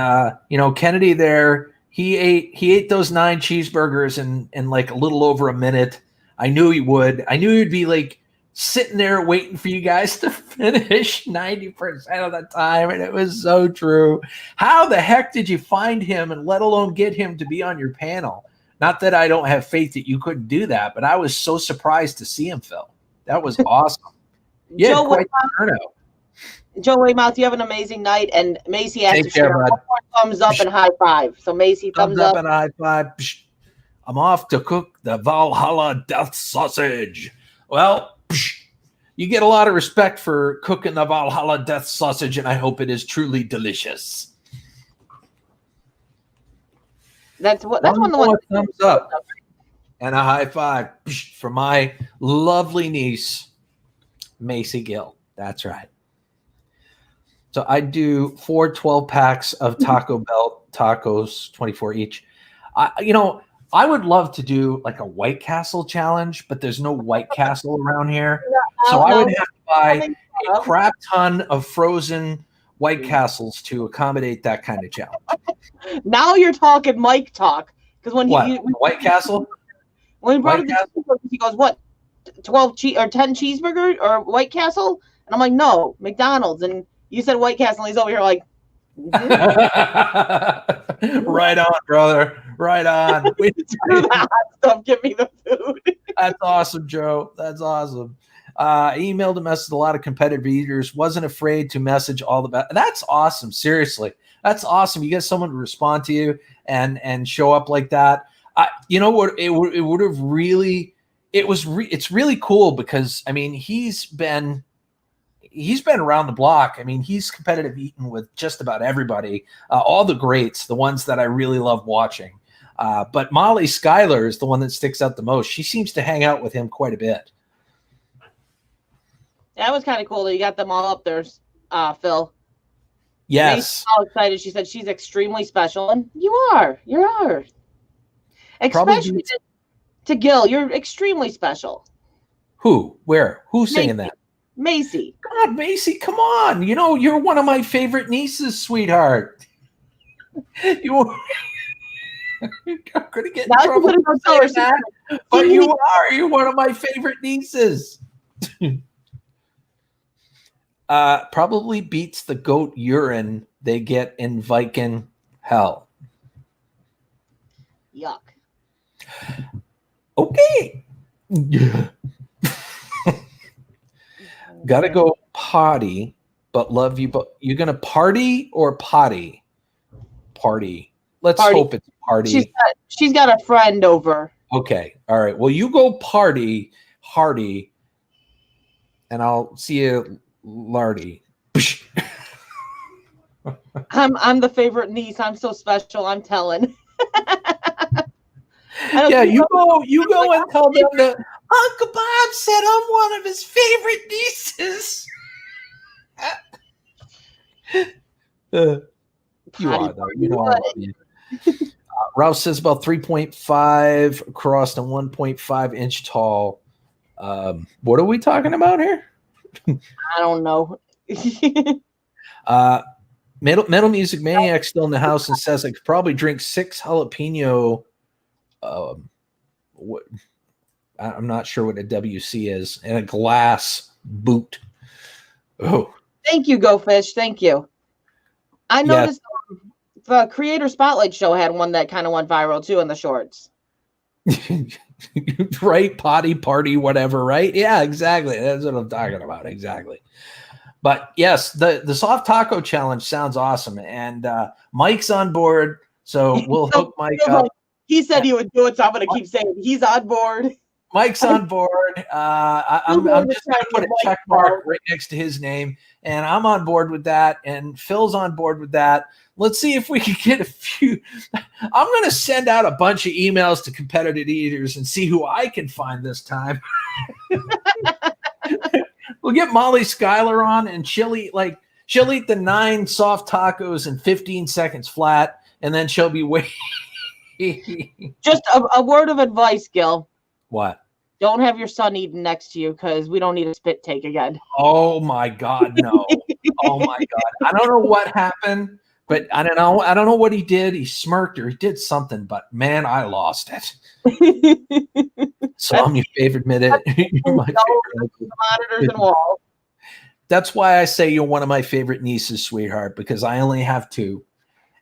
Kennedy there, he ate those 9 cheeseburgers in like a little over a minute. I knew he would. I knew he'd be like sitting there waiting for you guys to finish 90% of the time. And it was so true. How the heck did you find him and let alone get him to be on your panel? Not that I don't have faith that you couldn't do that, but I was so surprised to see him, Phil. That was awesome. Yeah, Joe, quite the turnout. Joe Weymouth, you have an amazing night. And Macy has to share 1 more thumbs up and high five. So Macy, thumbs up and high five. I'm off to cook the Valhalla Death Sausage. Well, you get a lot of respect for cooking the Valhalla Death Sausage, and I hope it is truly delicious. That's one of the ones. Thumbs up and a high five for my lovely niece, Macy Gill. That's right. So I do 4 12-packs of Taco Bell tacos, 24 each. I would love to do like a White Castle challenge, but there's no White Castle around here. So I would have to buy a crap ton of frozen White Castles to accommodate that kind of challenge. Now you're talking Mike talk. Because when White Castle? When he brought it, he goes, "What? 12 or 10 cheeseburger or White Castle? And I'm like, no, McDonald's. And you said White Castle. And he's over here like, right on, brother. Right on. Screw the hot stuff. Give me the food. That's awesome, Joe. That's awesome. I emailed a message to a lot of competitive eaters. Wasn't afraid to message all the best. That's awesome. Seriously, that's awesome. You get someone to respond to you and show up like that. You know what? It would have really. It's really cool because I mean he's been around the block. I mean he's competitive eating with just about everybody, all the greats, the ones that I really love watching. But Molly Schuyler is the one that sticks out the most. She seems to hang out with him quite a bit. That was kind of cool that you got them all up there, Phil. Yes. All excited. She said she's extremely special, and you are. Especially to Gil, you're extremely special. Who? Where? Who's saying that? Macy. God, Macy, come on. You know, you're one of my favorite nieces, sweetheart. You're going to get in trouble for saying that, but you are. You're one of my favorite nieces. Probably beats the goat urine they get in Viking hell. Yuck. Okay. Gotta go potty, but love you. But you're gonna party or potty? Party. Let's hope it's party. She's got a friend over. Okay. All right. Well, you go party, Hardy, and I'll see you, Lardy. I'm the favorite niece. I'm so special. I'm telling. Yeah, you go and tell them that Uncle Bob said I'm one of his favorite nieces. You are, though. You know I love you. Ralph says about 3.5 across and 1.5 inch tall. What are we talking about here? I don't know. Metal Music Maniac still in the house and says I could probably drink 6 jalapeno. I'm not sure what a WC is, and a glass boot. Oh, thank you, Go Fish. Thank you. I noticed the Creator Spotlight show had one that kind of went viral too in the shorts. Right, potty party, whatever. Right? Yeah, exactly. That's what I'm talking about. Exactly. But yes, the soft taco challenge sounds awesome, and Mike's on board, so we'll hook Mike up. He said he would do it, so I'm going to keep saying he's on board. Mike's on board. I'm just going to put a check mark right next to his name, and I'm on board with that, and Phil's on board with that. Let's see if we can get a few. I'm going to send out a bunch of emails to competitive eaters and see who I can find this time. We'll get Molly Schuyler on, and she'll eat the 9 soft tacos in 15 seconds flat, and then she'll be waiting. Just a word of advice, Gil. What? Don't have your son eating next to you because we don't need a spit take again. Oh my God, no! Oh my God, I don't know what happened, but I don't know what he did. He smirked or he did something, but man, I lost it. So I'm your favorite minute. You're my favorite. Monitors and walls. That's why I say you're one of my favorite nieces, sweetheart, because I only have 2.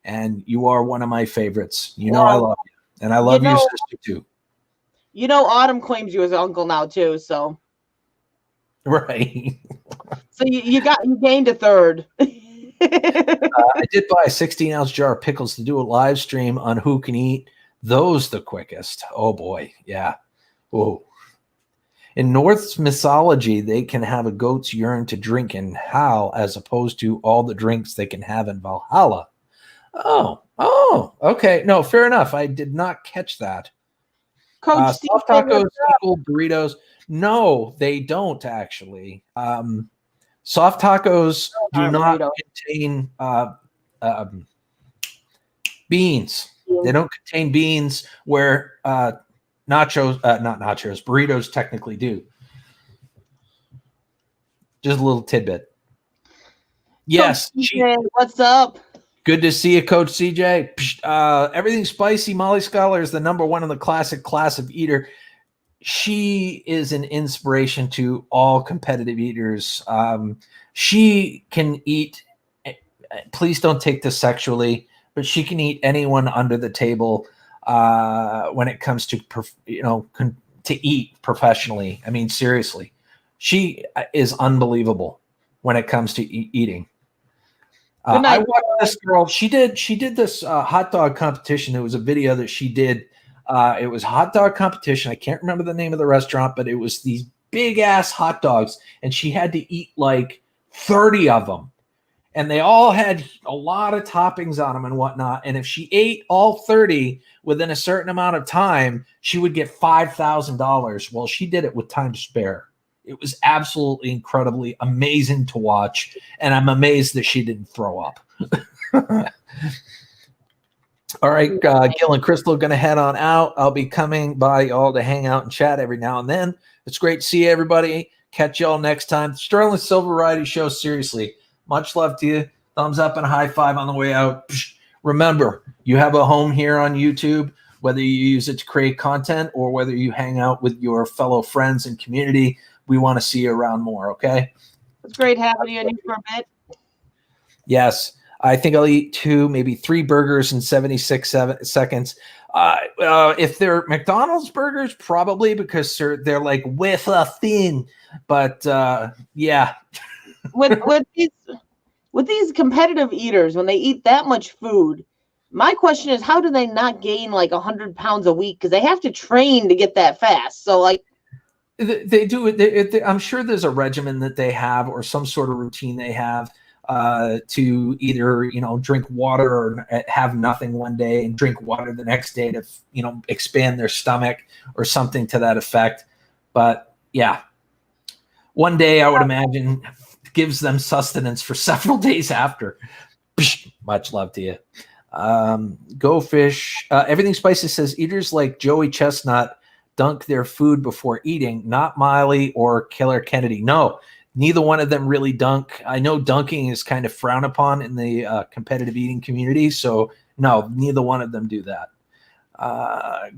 And you are one of my favorites. You know I love you. And I love your sister, too. You know Autumn claims you as uncle now, too, so. Right. So you gained a third. I did buy a 16-ounce jar of pickles to do a live stream on Who Can Eat Those the Quickest. Oh, boy. Yeah. Oh. In Norse mythology, they can have a goat's urine to drink in Hal as opposed to all the drinks they can have in Valhalla. Oh, okay. No, fair enough. I did not catch that. Coach soft tacos equal burritos. No, they don't actually. Soft tacos do not contain beans. They don't contain beans where burritos technically do. Just a little tidbit. Yes. What's up? Good to see you, Coach CJ. Everything's spicy. Molly Schuyler is the #1 in the classic class of eater. she is an inspiration to all competitive eaters. She can eat, please don't take this sexually, but she can eat anyone under the table when it comes to, to eat professionally. I mean, seriously, she is unbelievable when it comes to eating. I watched this girl. She did this hot dog competition. It was a video that she did. It was a hot dog competition. I can't remember the name of the restaurant, but it was these big ass hot dogs, and she had to eat like 30 of them. And they all had a lot of toppings on them and whatnot. And if she ate all 30 within a certain amount of time, she would get $5,000. Well, she did it with time to spare. It was absolutely incredibly amazing to watch. And I'm amazed that she didn't throw up. All right, Gil and Crystal are going to head on out. I'll be coming by y'all to hang out and chat every now and then. It's great to see everybody. Catch y'all next time. Sterling Silver Variety Show, seriously. Much love to you. Thumbs up and a high five on the way out. Remember, you have a home here on YouTube, whether you use it to create content or whether you hang out with your fellow friends and community. We want to see you around more, okay? It's great having you in here for a bit. Yes. I think I'll eat 2, maybe 3 burgers in 76 seconds. If they're McDonald's burgers, probably, because they're like wafer thin. But yeah. with these competitive eaters, when they eat that much food, my question is, how do they not gain like 100 pounds a week? Because they have to train to get that fast. So like, they do it. I'm sure there's a regimen that they have or some sort of routine they have to either, drink water or have nothing one day and drink water the next day to, expand their stomach or something to that effect. But yeah, one day I would imagine gives them sustenance for several days after. Much love to you. Go Fish. Everything Spicy says eaters like Joey Chestnut dunk their food before eating, not Miley or Killer Kennedy. No, neither one of them really dunk. I know dunking is kind of frowned upon in the competitive eating community, so no, neither one of them do that.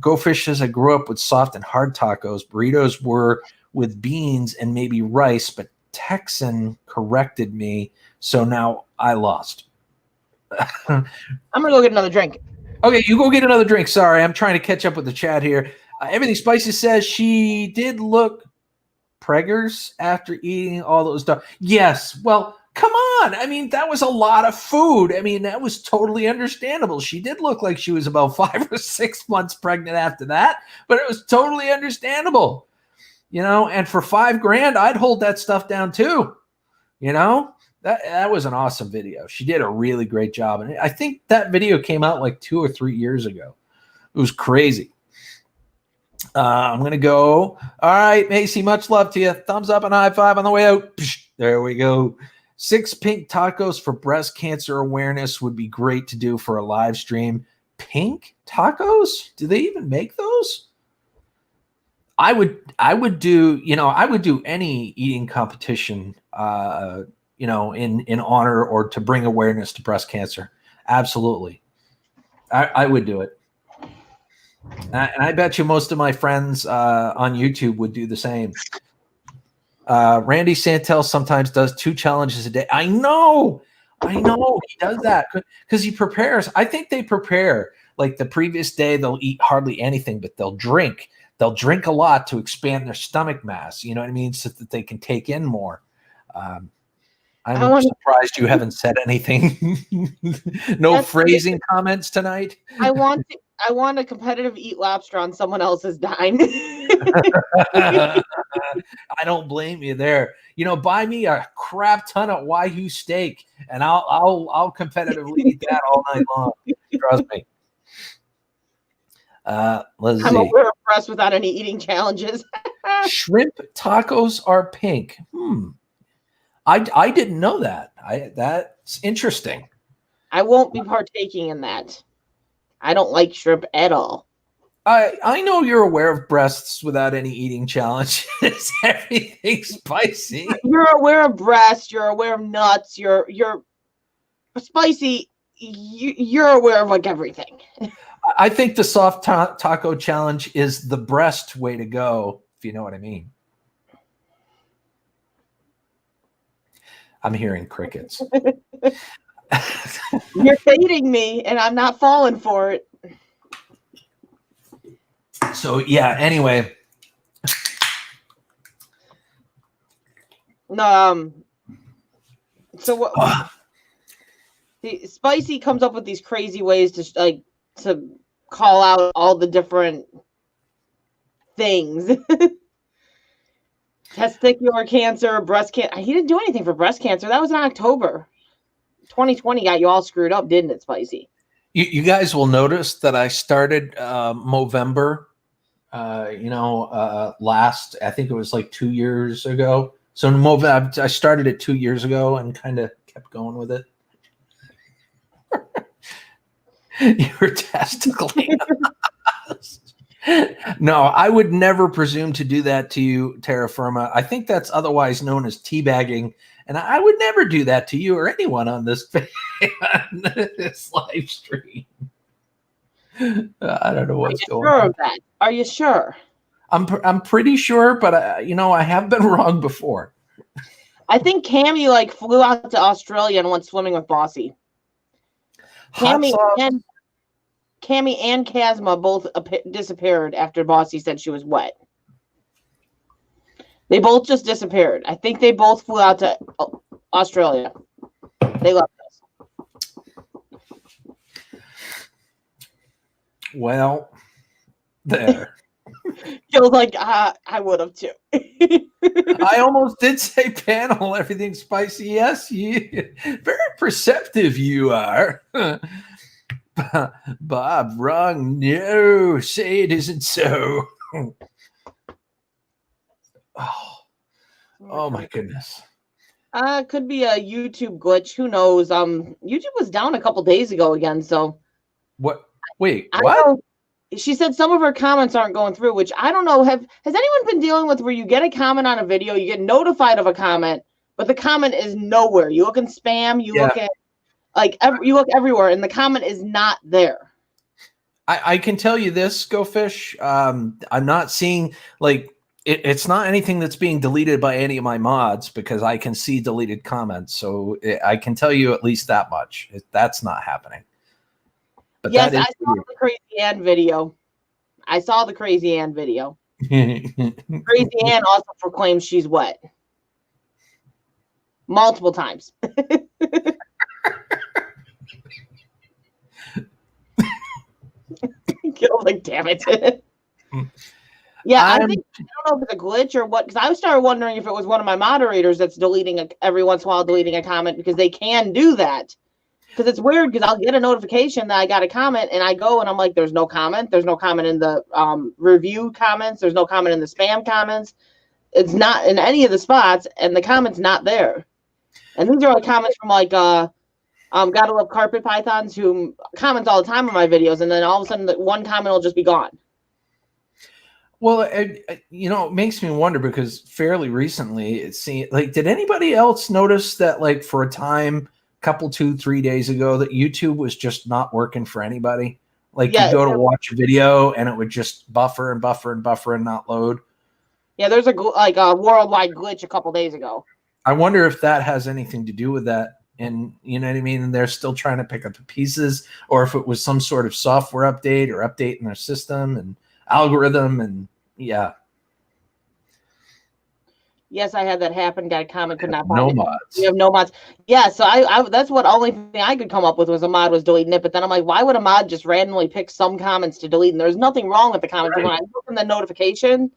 Go Fish says I grew up with soft and hard tacos. Burritos were with beans and maybe rice, but Texan corrected me, so now I lost. I'm gonna go get another drink. Okay, you go get another drink. Sorry, I'm trying to catch up with the chat here. Everything Spicy says she did look preggers after eating all those stuff. Yes, well, come on. I mean, that was a lot of food. I mean, that was totally understandable. She did look like she was about 5 or 6 months pregnant after that, but it was totally understandable. And for $5,000, I'd hold that stuff down too. That was an awesome video. She did a really great job. And I think that video came out like 2 or 3 years ago. It was crazy. I'm going to go. All right, Macy, much love to you. Thumbs up and high five on the way out. There we go. 6 pink tacos for breast cancer awareness would be great to do for a live stream. Pink tacos? Do they even make those? I would do any eating competition, in honor or to bring awareness to breast cancer. Absolutely. I would do it. And I bet you most of my friends on YouTube would do the same. Randy Santel sometimes does 2 challenges a day. I know he does that because he prepares. I think they prepare like the previous day. They'll eat hardly anything, but they'll drink. They'll drink a lot to expand their stomach mass. You know what I mean? So that they can take in more. I'm surprised you haven't said anything. No phrasing comments tonight. I want a competitive eat lobster on someone else's dime. I don't blame you there. Buy me a crap ton of Wagyu steak, and I'll competitively eat that all night long. Trust me. Let's see. I'm impressed without any eating challenges. Shrimp tacos are pink. I didn't know that. That's interesting. I won't be partaking in that. I don't like shrimp at all. I know you're aware of breasts without any eating challenges. Everything Spicy. You're aware of breasts. You're aware of nuts. You're spicy. you're aware of like everything. I think the soft taco challenge is the breast way to go, if you know what I mean. I'm hearing crickets. You're fading me, and I'm not falling for it. So yeah. Anyway. No. So what? Spicy comes up with these crazy ways to call out all the different things. Testicular cancer, breast cancer. He didn't do anything for breast cancer. That was in October. 2020 got you all screwed up, didn't it, Spicy? You guys will notice that I started Movember, last, I think it was like 2 years ago. So in Movember, I started it 2 years ago and kind of kept going with it. You were testicling. No, I would never presume to do that to you, Terra Firma. I think that's otherwise known as teabagging, and I would never do that to you or anyone on this this live stream. I don't know what's going on. Are you sure of that? Are you sure? I'm pretty sure, but I have been wrong before. I think Cammy flew out to Australia and went swimming with Bossy. Cammy and Kazma both disappeared after Bossy said she was wet. They both just disappeared. I think they both flew out to Australia. They left us. Well, there. Feels like I would have too. I almost did say panel. Everything's spicy. Yes, you very perceptive you are. Bob, wrong. No, say it isn't so. Oh my goodness. Could be a YouTube glitch. Who knows? YouTube was down a couple days ago again. So what? Wait, what? She said some of her comments aren't going through, which I don't know. Has anyone been dealing with where you get a comment on a video, you get notified of a comment, but the comment is nowhere? You look in spam, you look at you look everywhere, and the comment is not there. I can tell you this, Go Fish. I'm not seeing it's not anything that's being deleted by any of my mods because I can see deleted comments. So I can tell you at least that much. That's not happening. But yes, I saw the Crazy Ann video. Crazy Ann also proclaims she's wet. Multiple times. Damn it. Yeah, I don't know if it's a glitch or what, because I started wondering if it was one of my moderators that's deleting every once in a while, deleting a comment, because they can do that. Because it's weird, because I'll get a notification that I got a comment, and I go and I'm like, there's no comment. There's no comment in the review comments. There's no comment in the spam comments. It's not in any of the spots, and the comment's not there. And these are comments from Gotta Love Carpet Pythons, who comments all the time on my videos, and then all of a sudden one comment will just be gone. Well, it makes me wonder, because fairly recently it seemed did anybody else notice that for a time, couple 2-3 days ago, that YouTube was just not working for anybody? You go to watch a video and it would just buffer and buffer and buffer and not load. Yeah, there's a worldwide glitch a couple days ago. I wonder if that has anything to do with that. And you know what I mean? And they're still trying to pick up the pieces, or if it was some sort of software update or update in their system and algorithm. And yeah. Yes, I had that happen. Got a comment, could not find no it. mods. You have no mods. Yeah, so I that's what only thing I could come up with was a mod was deleting it. But then I'm like, why would a mod just randomly pick some comments to delete? And there's nothing wrong with the comments. Right. When I look in the notification,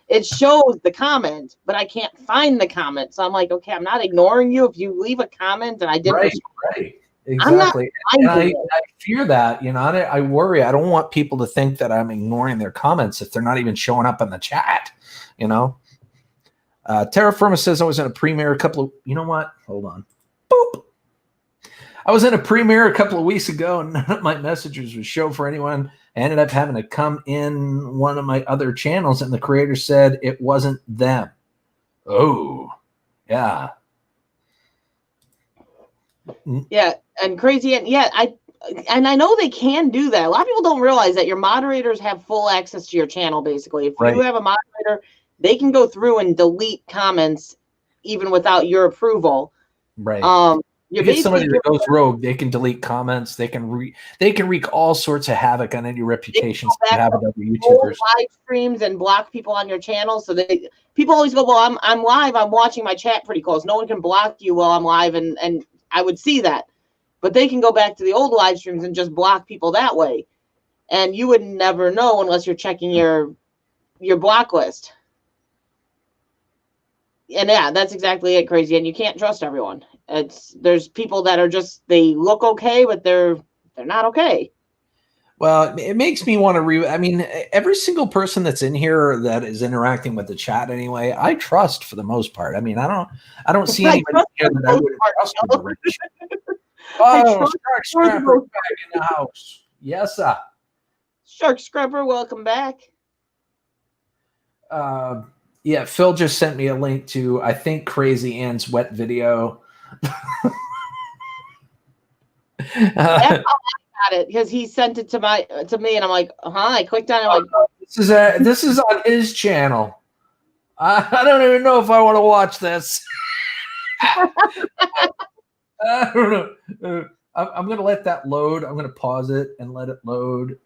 it shows the comment, but I can't find the comment. So I'm like, okay, I'm not ignoring you. If you leave a comment and I didn't respond, right. Exactly. And I fear that, I worry. I don't want people to think that I'm ignoring their comments if they're not even showing up in the chat, Terra Firma says I was in a premiere you know what? Hold on. Boop. I was in a premiere a couple of weeks ago, and none of my messages would show for anyone. I ended up having to come in one of my other channels, and the creator said it wasn't them. Oh, yeah. Yeah, And crazy, and yeah, I know they can do that. A lot of people don't realize that your moderators have full access to your channel. Basically, if you have a moderator, they can go through and delete comments even without your approval. Right. You're get somebody that goes rogue, they can delete comments. They can wreak all sorts of havoc on any reputations you have with other YouTubers. Live streams and block people on your channel. So people always go, well, I'm live. I'm watching my chat pretty close. No one can block you while I'm live, and I would see that. But they can go back to the old live streams and just block people that way. And you would never know unless you're checking your block list. And yeah, that's exactly it, crazy. And you can't trust everyone. There's people that are just, they look okay, but they're not okay. Well, it makes me want to I mean, every single person that's in here that is interacting with the chat anyway, I trust for the most part. I mean, I don't see anybody here that I would trust with the rich. Oh, Shark Scrapper back in the house. Yes, sir. Shark Scrapper, welcome back. Yeah, Phil just sent me a link to, I think, Crazy Ann's wet video. That's how I got it, because he sent it to me, and I'm like, I clicked on it. I'm like, this is on his channel. I don't even know if I want to watch this. I don't know. I'm going to let that load. I'm going to pause it and let it load.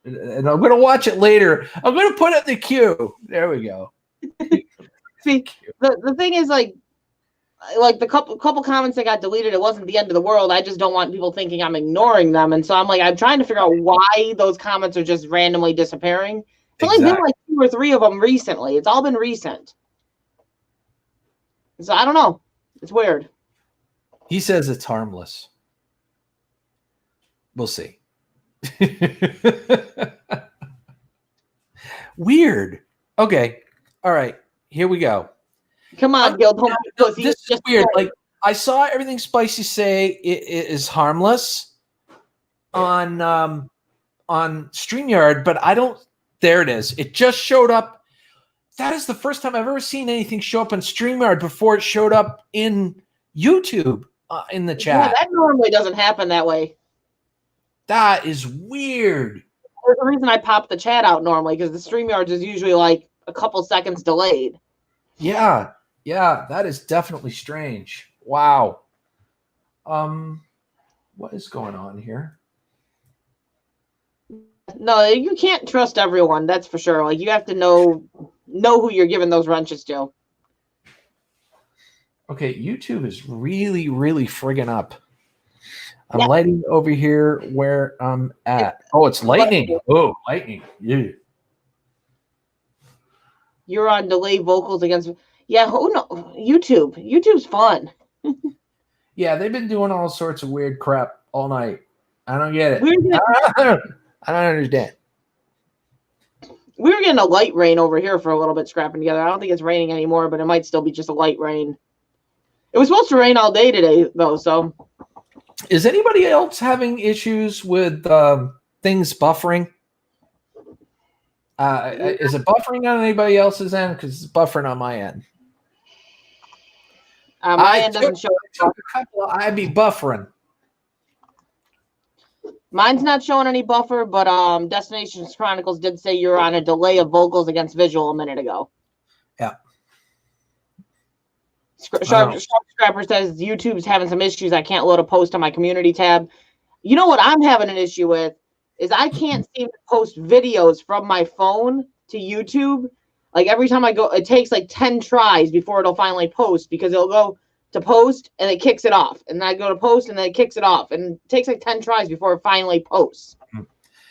And I'm going to watch it later. I'm going to put it in the queue. There we go. See, the thing is, like the couple comments that got deleted, it wasn't the end of the world. I just don't want people thinking I'm ignoring them. And so I'm trying to figure out why those comments are just randomly disappearing. It's only been like 2 or 3 of them recently. It's all been recent. So I don't know. It's weird. He says it's harmless. We'll see. Weird. Okay. All right. Here we go. Come on, Guild. This is weird. Like, I saw Everything Spicy say it is harmless on StreamYard, but I don't. There it is. It just showed up. That is the first time I've ever seen anything show up on StreamYard before it showed up in YouTube in the chat. Yeah, that normally doesn't happen that way. That is weird. There's a reason I pop the chat out normally, because the StreamYard is usually like a couple seconds delayed. Yeah, that is definitely strange. Wow. What is going on here? No, you can't trust everyone. That's for sure. Like, you have to know who you're giving those wrenches to. Okay, YouTube is really, really friggin' up. I'm lighting over here where I'm at. Oh, it's lightning. Oh, lightning. Yeah. You're on delay vocals against. Yeah, who knows? YouTube. YouTube's fun. Yeah, they've been doing all sorts of weird crap all night. I don't get it. I don't understand. We were getting a light rain over here for a little bit, scrapping together. I don't think it's raining anymore, but it might still be just a light rain. It was supposed to rain all day today, though, so. Is anybody else having issues with things buffering? Is it buffering on anybody else's end? Because it's buffering on my end. My end doesn't show. I'd be buffering. Mine's not showing any buffer, but Destinations Chronicles did say you're on a delay of vocals against visual a minute ago. Yeah. Sharp Scrapper says YouTube's having some issues. I can't load a post on my community tab. You know what I'm having an issue with is I can't seem to post videos from my phone to YouTube. Like, every time I go, it takes like 10 tries before it'll finally post, because it'll go to post and it kicks it off. And then I go to post and then it kicks it off. And it takes like 10 tries before it finally posts.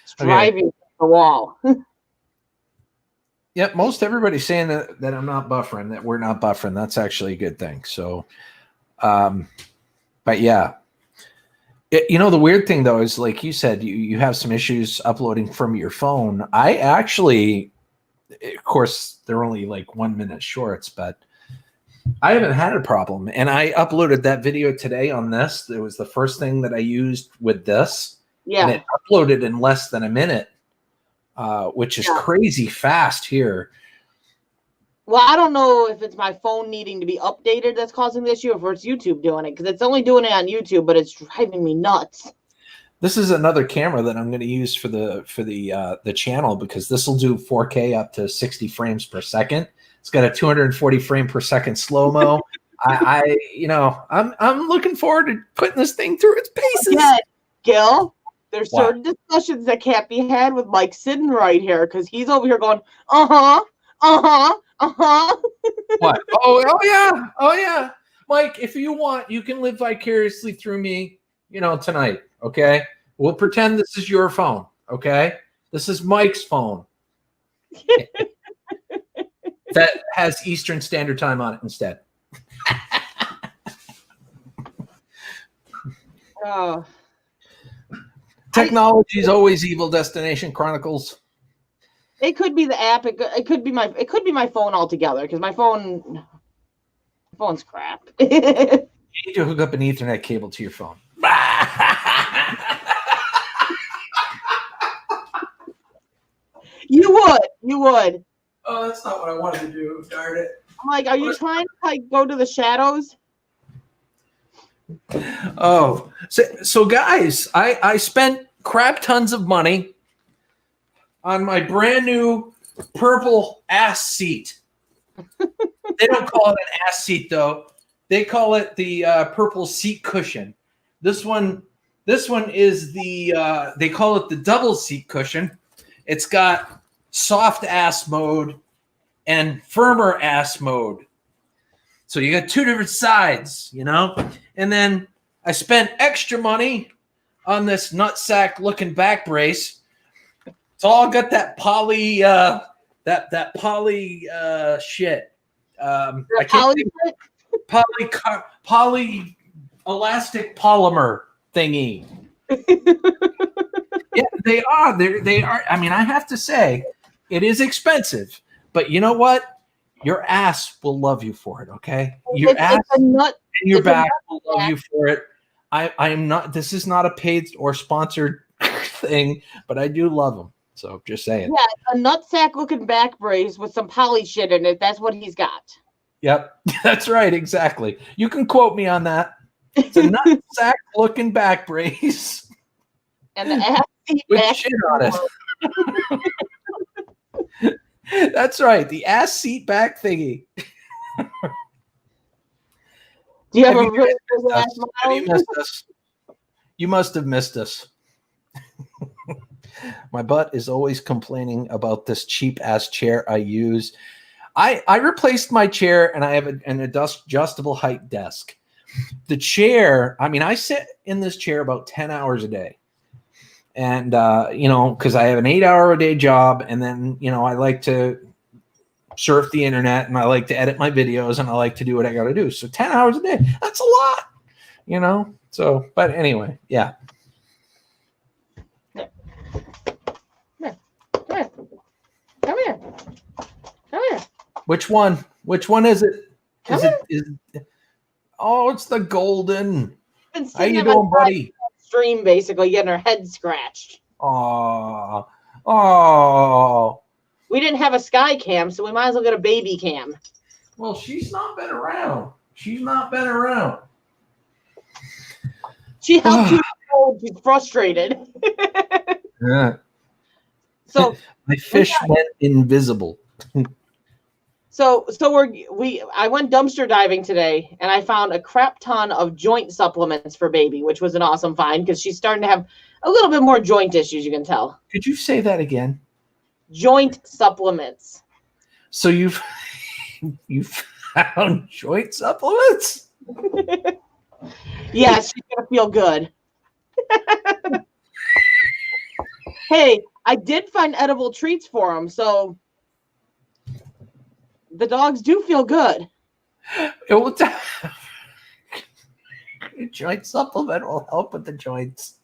It's driving the wall. Yep, most everybody's saying that I'm not buffering, that we're not buffering. That's actually a good thing. So, but yeah. The weird thing, though, is like you said, you have some issues uploading from your phone. I actually, of course, they're only like 1-minute shorts, but I haven't had a problem. And I uploaded that video today on this. It was the first thing that I used with this. Yeah. And it uploaded in less than a minute, which is crazy fast here. Well, I don't know if it's my phone needing to be updated that's causing the issue, or if it's YouTube doing it, because it's only doing it on YouTube, but it's driving me nuts. This is another camera that I'm going to use for the channel, because this will do 4K up to 60 frames per second. It's got a 240 frame per second slow mo. I'm looking forward to putting this thing through its paces. Yeah, Gil, there's certain discussions that can't be had with Mike sitting right here, because he's over here going, what? Oh yeah, Mike. If you want, you can live vicariously through me. Tonight. Okay, we'll pretend this is your phone. Okay, this is Mike's phone that has Eastern Standard Time on it instead. Oh. Technology is always evil. Destination Chronicles. It could be the app. It could be my phone altogether, because my phone's crap. You need to hook up an Ethernet cable to your phone. You would. Oh, that's not what I wanted to do. Darn it. I'm like, are you trying to go to the shadows? Oh, so guys, I spent crap tons of money on my brand new purple ass seat. They don't call it an ass seat though. They call it the purple seat cushion. This one is the they call it the double seat cushion. It's got soft ass mode and firmer ass mode. So you got two different sides, And then I spent extra money on this nutsack looking back brace. It's all got that poly that poly shit. I can't think, poly elastic polymer thingy. Yeah, they are. They are. I mean, I have to say, it is expensive, but you know what? Your ass will love you for it. Okay, your ass and your back will love you for it. I am not. This is not a paid or sponsored thing, but I do love them. So just saying. Yeah, a nutsack looking back brace with some poly shit in it. That's what he's got. Yep, that's right. Exactly. You can quote me on that. It's a nutsack looking back brace. And the ass seat with back shit on it. That's right. The ass seat back thingy. Do you have a really good ass model? Have you missed us? You must have missed us. My butt is always complaining about this cheap ass chair I use. I replaced my chair and I have an adjustable height desk. The chair, I mean, I sit in this chair about 10 hours a day. And, because I have an 8-hour-a-day job, and then, I like to surf the internet, and I like to edit my videos, and I like to do what I got to do. So 10 hours a day, that's a lot, So, but anyway, yeah. Come here. Which one? Which one is it? Oh, it's the golden. How you doing, buddy? Stream, basically getting her head scratched. Oh. We didn't have a sky cam, so we might as well get a baby cam. Well, she's not been around. She helped you. She's frustrated. Yeah. So my fish went invisible. So I went dumpster diving today, and I found a crap ton of joint supplements for baby, which was an awesome find because she's starting to have a little bit more joint issues, you can tell. Could you say that again? Joint supplements. So you found joint supplements? Yes, she's gonna feel good. Hey, I did find edible treats for them, so the dogs do feel good. It will joint supplement will help with the joints.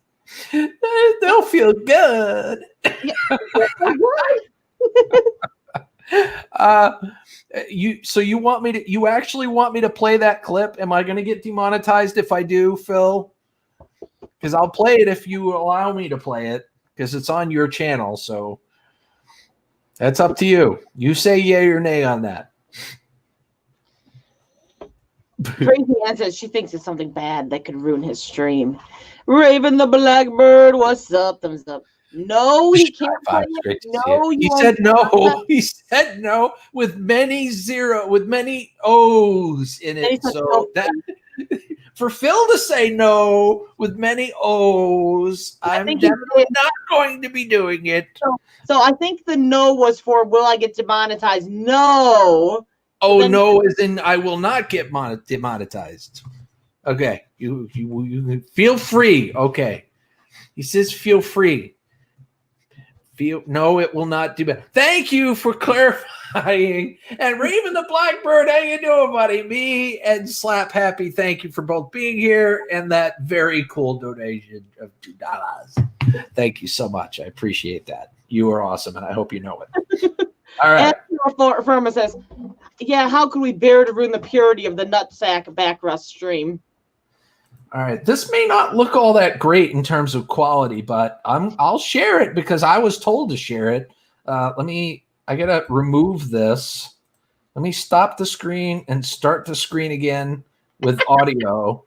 They'll feel good. You actually want me to play that clip? Am I going to get demonetized if I do, Phil? Because I'll play it if you allow me to play it, because it's on your channel. So that's up to you. You say yay or nay on that. Crazy Ann says she thinks it's something bad that could ruin his stream. Raven the Blackbird, what's up? Thumbs up. No, he can't play it. No, he said no. He said no with many O's in it. So that for Phil to say no with many O's, I'm definitely not going to be doing it. So I think the no was for will I get demonetized? No. Oh, no, as in I will not get demonetized. Okay, you feel free. Okay, he says feel free. No, it will not do. Thank you for clarifying. And Raven the Blackbird, how you doing, buddy? Me and Slap Happy, thank you for both being here and that very cool donation of $2. Thank you so much. I appreciate that. You are awesome, and I hope you know it. All right. And Firma says, yeah, how could we bear to ruin the purity of the nutsack backrust stream? All right, this may not look all that great in terms of quality, but I'll share it because I was told to share it. I gotta remove this. Let me stop the screen and start the screen again with audio.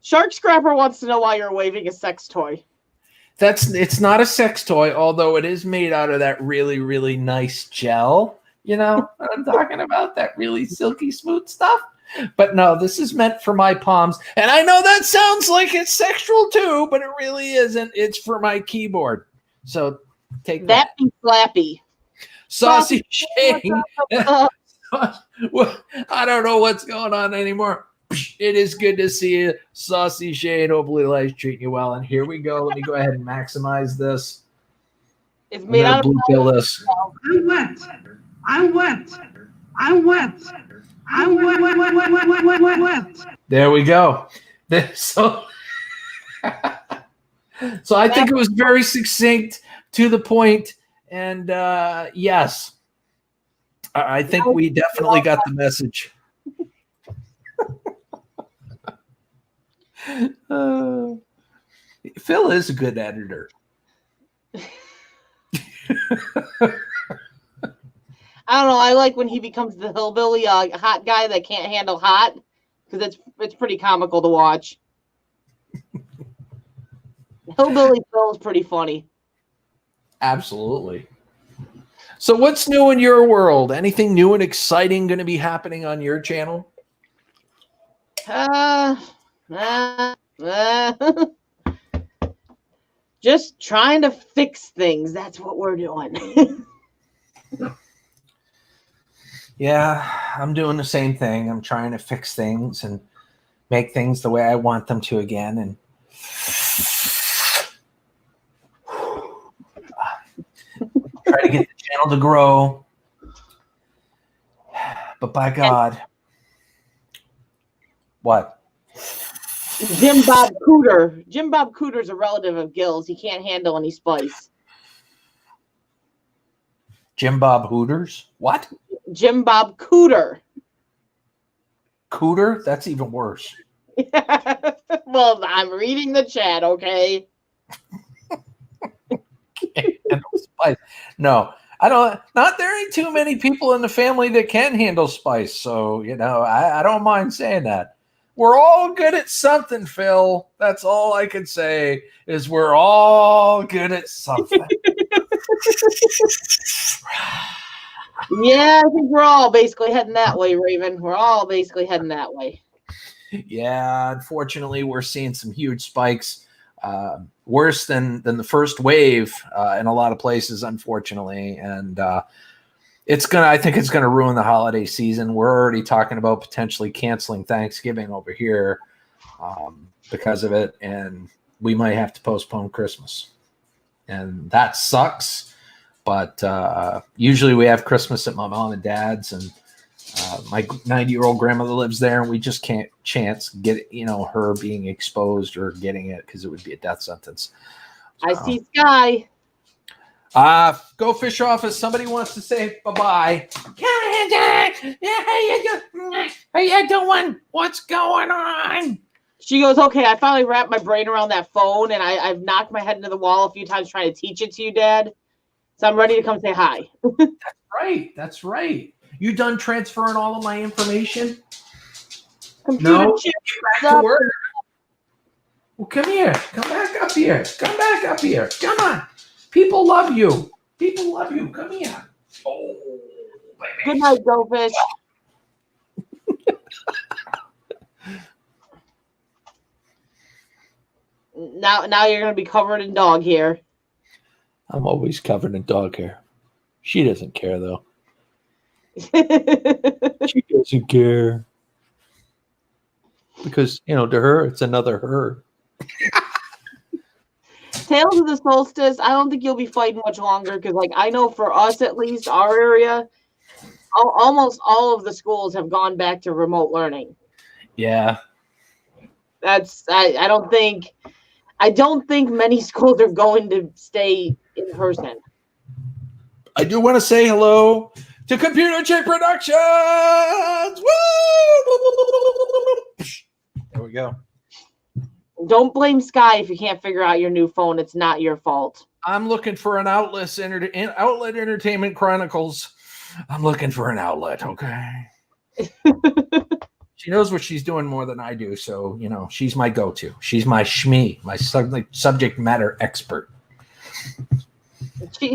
Shark Scrapper wants to know why you're waving a sex toy. It's not a sex toy, although it is made out of that really, really nice gel. You know what I'm talking about? That really silky smooth stuff. But no, this is meant for my palms. And I know that sounds like it's sexual too, but it really isn't. It's for my keyboard. So take that. That be flappy. Saucy Shane. I don't know what's going on anymore. It is good to see you, Saucy Shane. Hopefully life's treating you well. And here we go. Let me go ahead and maximize this. It's made out of this. I'm wet. I'm wet. I'm wet. I'm wet. There we go. So I think it was very succinct, to the point, and yes, I think we definitely got the message. Phil is a good editor. I don't know. I like when he becomes the hillbilly hot guy that can't handle hot, because it's pretty comical to watch. Hillbilly Phil is pretty funny. Absolutely. So what's new in your world? Anything new and exciting going to be happening on your channel? Just trying to fix things. That's what we're doing. Yeah, I'm doing the same thing. I'm trying to fix things and make things the way I want them to again. And try to get the channel to grow. But by God. What? Jim Bob Cooter. Jim Bob Cooter's a relative of Gill's. He can't handle any spice. Jim Bob Hooters? What? Jim Bob Cooter. Cooter? That's even worse. Well, I'm reading the chat, okay? Can't handle spice. No, I don't. Not there ain't too many people in the family that can handle spice. So, I don't mind saying that. We're all good at something, Phil. That's all I can say is we're all good at something. Yeah, I think we're all basically heading that way, Raven. We're all basically heading that way. Yeah, unfortunately, we're seeing some huge spikes, worse than the first wave in a lot of places, unfortunately. And I think it's gonna ruin the holiday season. We're already talking about potentially canceling Thanksgiving over here because of it, and we might have to postpone Christmas, and that sucks. But usually we have Christmas at my mom and dad's, and my 90-year-old grandmother lives there, and we just can't chance get her being exposed or getting it because it would be a death sentence. I see Sky. Go Fish Office. Somebody wants to say bye-bye. How you doing? What's going on? She goes, okay, I finally wrapped my brain around that phone, and I've knocked my head into the wall a few times trying to teach it to you, Dad. So I'm ready to come say hi. That's right. You done transferring all of my information? Computer No, chip. get back to work. Well, come here. Come back up here. Come back up here. Come on. People love you. People love you. Come here. Oh, baby. Good night, Goldfish. Now you're gonna be covered in dog hair. I'm always covered in dog hair. She doesn't care though. She doesn't care. Because, to her, it's another her. Tales of the Solstice, I don't think you'll be fighting much longer because, I know for us at least, our area, almost all of the schools have gone back to remote learning. Yeah. I don't think many schools are going to stay in person. I do want to say hello to Computer Chick Productions. Woo! There we go. Don't blame Sky if you can't figure out your new phone. It's not your fault. I'm looking for an outlet Entertainment Chronicles. I'm looking for an outlet, okay? She knows what she's doing more than I do, so, she's my go-to. She's my SME, my subject matter expert.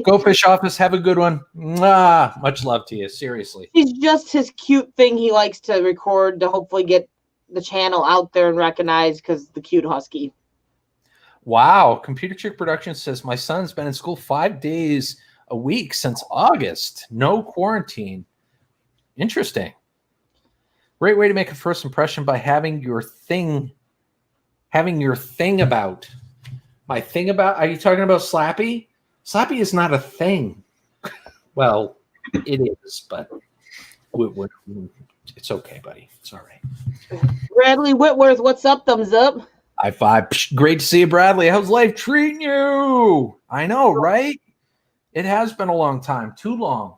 Go Fish Office, have a good one. Mwah. Much love to you, seriously. She's just his cute thing he likes to record to hopefully get the channel out there and recognized because the cute husky. Wow. Computer Chick Productions says, my son's been in school 5 days a week since August. No quarantine. Interesting. Great way to make a first impression by having your thing about. My thing about, are you talking about Slappy? Slappy is not a thing. Well, it is, but it's okay, buddy. It's all right. Bradley Whitworth, what's up? Thumbs up. High five. Great to see you, Bradley. How's life treating you? I know, right? It has been a long time. Too long.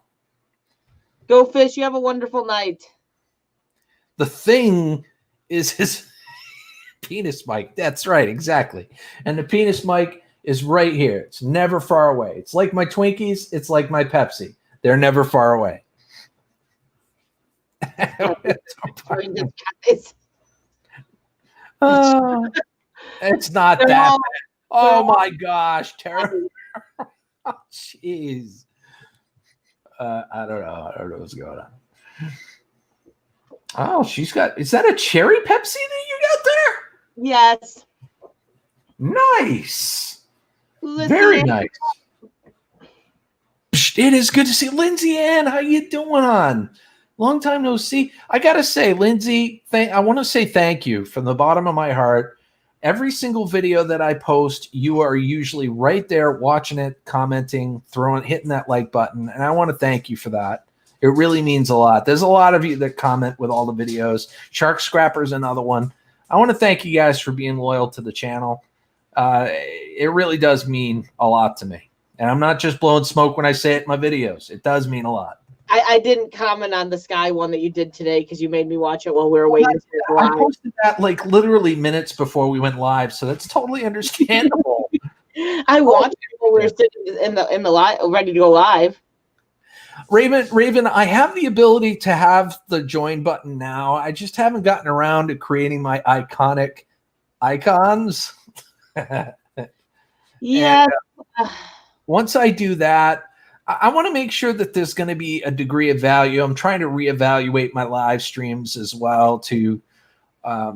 Go Fish. You have a wonderful night. The thing is his penis mic. That's right. Exactly. And the penis mic is right here. It's never far away. It's like my Twinkies. It's like my Pepsi. They're never far away. It's not that bad. Oh my gosh, terrible. Jeez. I don't know what's going on. Oh, is that a cherry Pepsi that you got there? Yes. Nice. Very nice. It is good to see Lindsay Ann. How you doing? Long time no see. I got to say, Lindsay, I want to say thank you from the bottom of my heart. Every single video that I post, you are usually right there watching it, commenting, hitting that like button. And I want to thank you for that. It really means a lot. There's a lot of you that comment with all the videos. Shark Scrapper's another one. I want to thank you guys for being loyal to the channel. It really does mean a lot to me. And I'm not just blowing smoke when I say it in my videos. It does mean a lot. I didn't comment on the Sky one that you did today because you made me watch it while we were waiting. I posted that literally minutes before we went live, so that's totally understandable. I watched it while we were sitting in the live, ready to go live. Raven, I have the ability to have the join button now. I just haven't gotten around to creating my iconic icons. Yeah. Once I do that, I want to make sure that there's going to be a degree of value. I'm trying to reevaluate my live streams as well to, I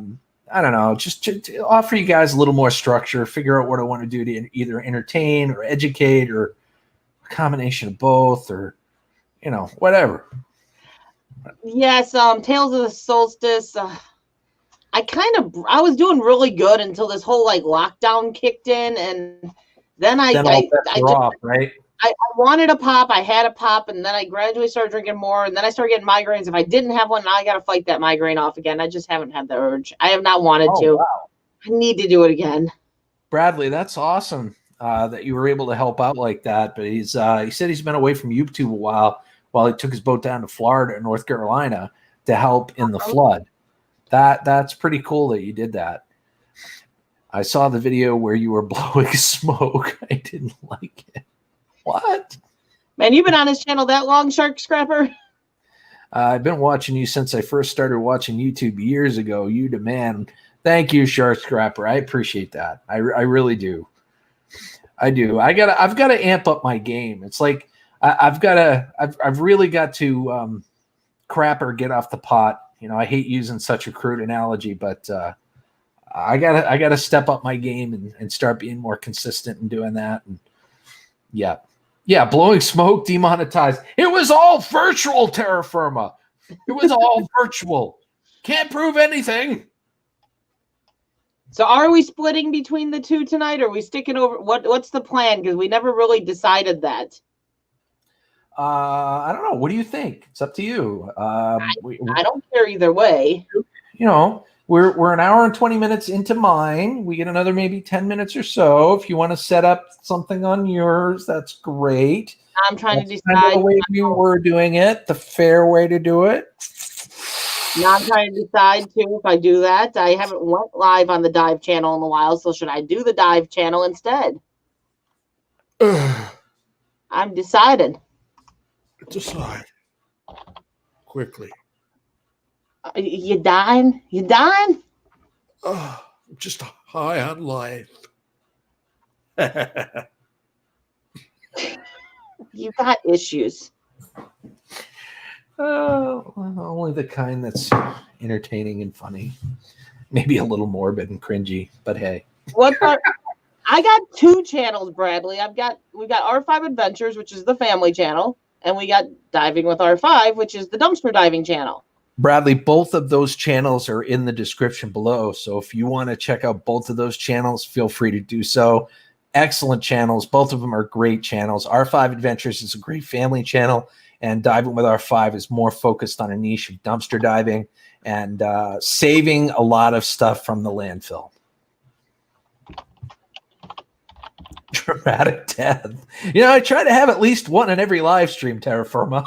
don't know, just to offer you guys a little more structure, figure out what I want to do to either entertain or educate or a combination of both or, whatever. Yes, Tales of the Solstice. I was doing really good until this whole lockdown kicked in, and then I wanted a pop. I had a pop, and then I gradually started drinking more, and then I started getting migraines. If I didn't have one, now I got to fight that migraine off again. I just haven't had the urge. I have not wanted to. Wow. I need to do it again. Bradley, that's awesome that you were able to help out like that. But he said he's been away from YouTube a while he took his boat down to Florida and North Carolina to help in the flood. That's pretty cool that you did that. I saw the video where you were blowing smoke. I didn't like it. What? Man, you've been on his channel that long, Shark Scrapper? I've been watching you since I first started watching YouTube years ago. You the man. Thank you, Shark Scrapper. I appreciate that. I really do. I do. I've got to amp up my game. It's like I've really got to crap or get off the pot. You know, I hate using such a crude analogy, but I gotta step up my game and start being more consistent in doing that. And yeah, blowing smoke, demonetized. It was all virtual, Terra Firma. It was all virtual. Can't prove anything. So are we splitting between the two tonight, or are we sticking over? What's the plan? Because we never really decided that. I don't know. What do you think? It's up to you. I don't care either way. You know, we're an hour and 20 minutes into mine. We get another maybe 10 minutes or so. If you want to set up something on yours, that's great. I'm trying to decide kind of the way you were doing it, the fair way to do it. Now I'm trying to decide too if I do that. I haven't went live on the dive channel in a while, so should I do the dive channel instead? I'm decided. Decide quickly. You dying? You dying? Just high on life. You got issues. Only the kind that's entertaining and funny. Maybe a little morbid and cringy, but hey. What part? I got two channels, Bradley. We got R5 Adventures, which is the family channel, and we got Diving with R5, which is the dumpster diving channel. Bradley, both of those channels are in the description below. So if you want to check out both of those channels, feel free to do so. Excellent channels. Both of them are great channels. R5 Adventures is a great family channel, and Diving with R5 is more focused on a niche of dumpster diving and saving a lot of stuff from the landfill. Dramatic death. You know, I try to have at least one in every live stream, Terra Firma.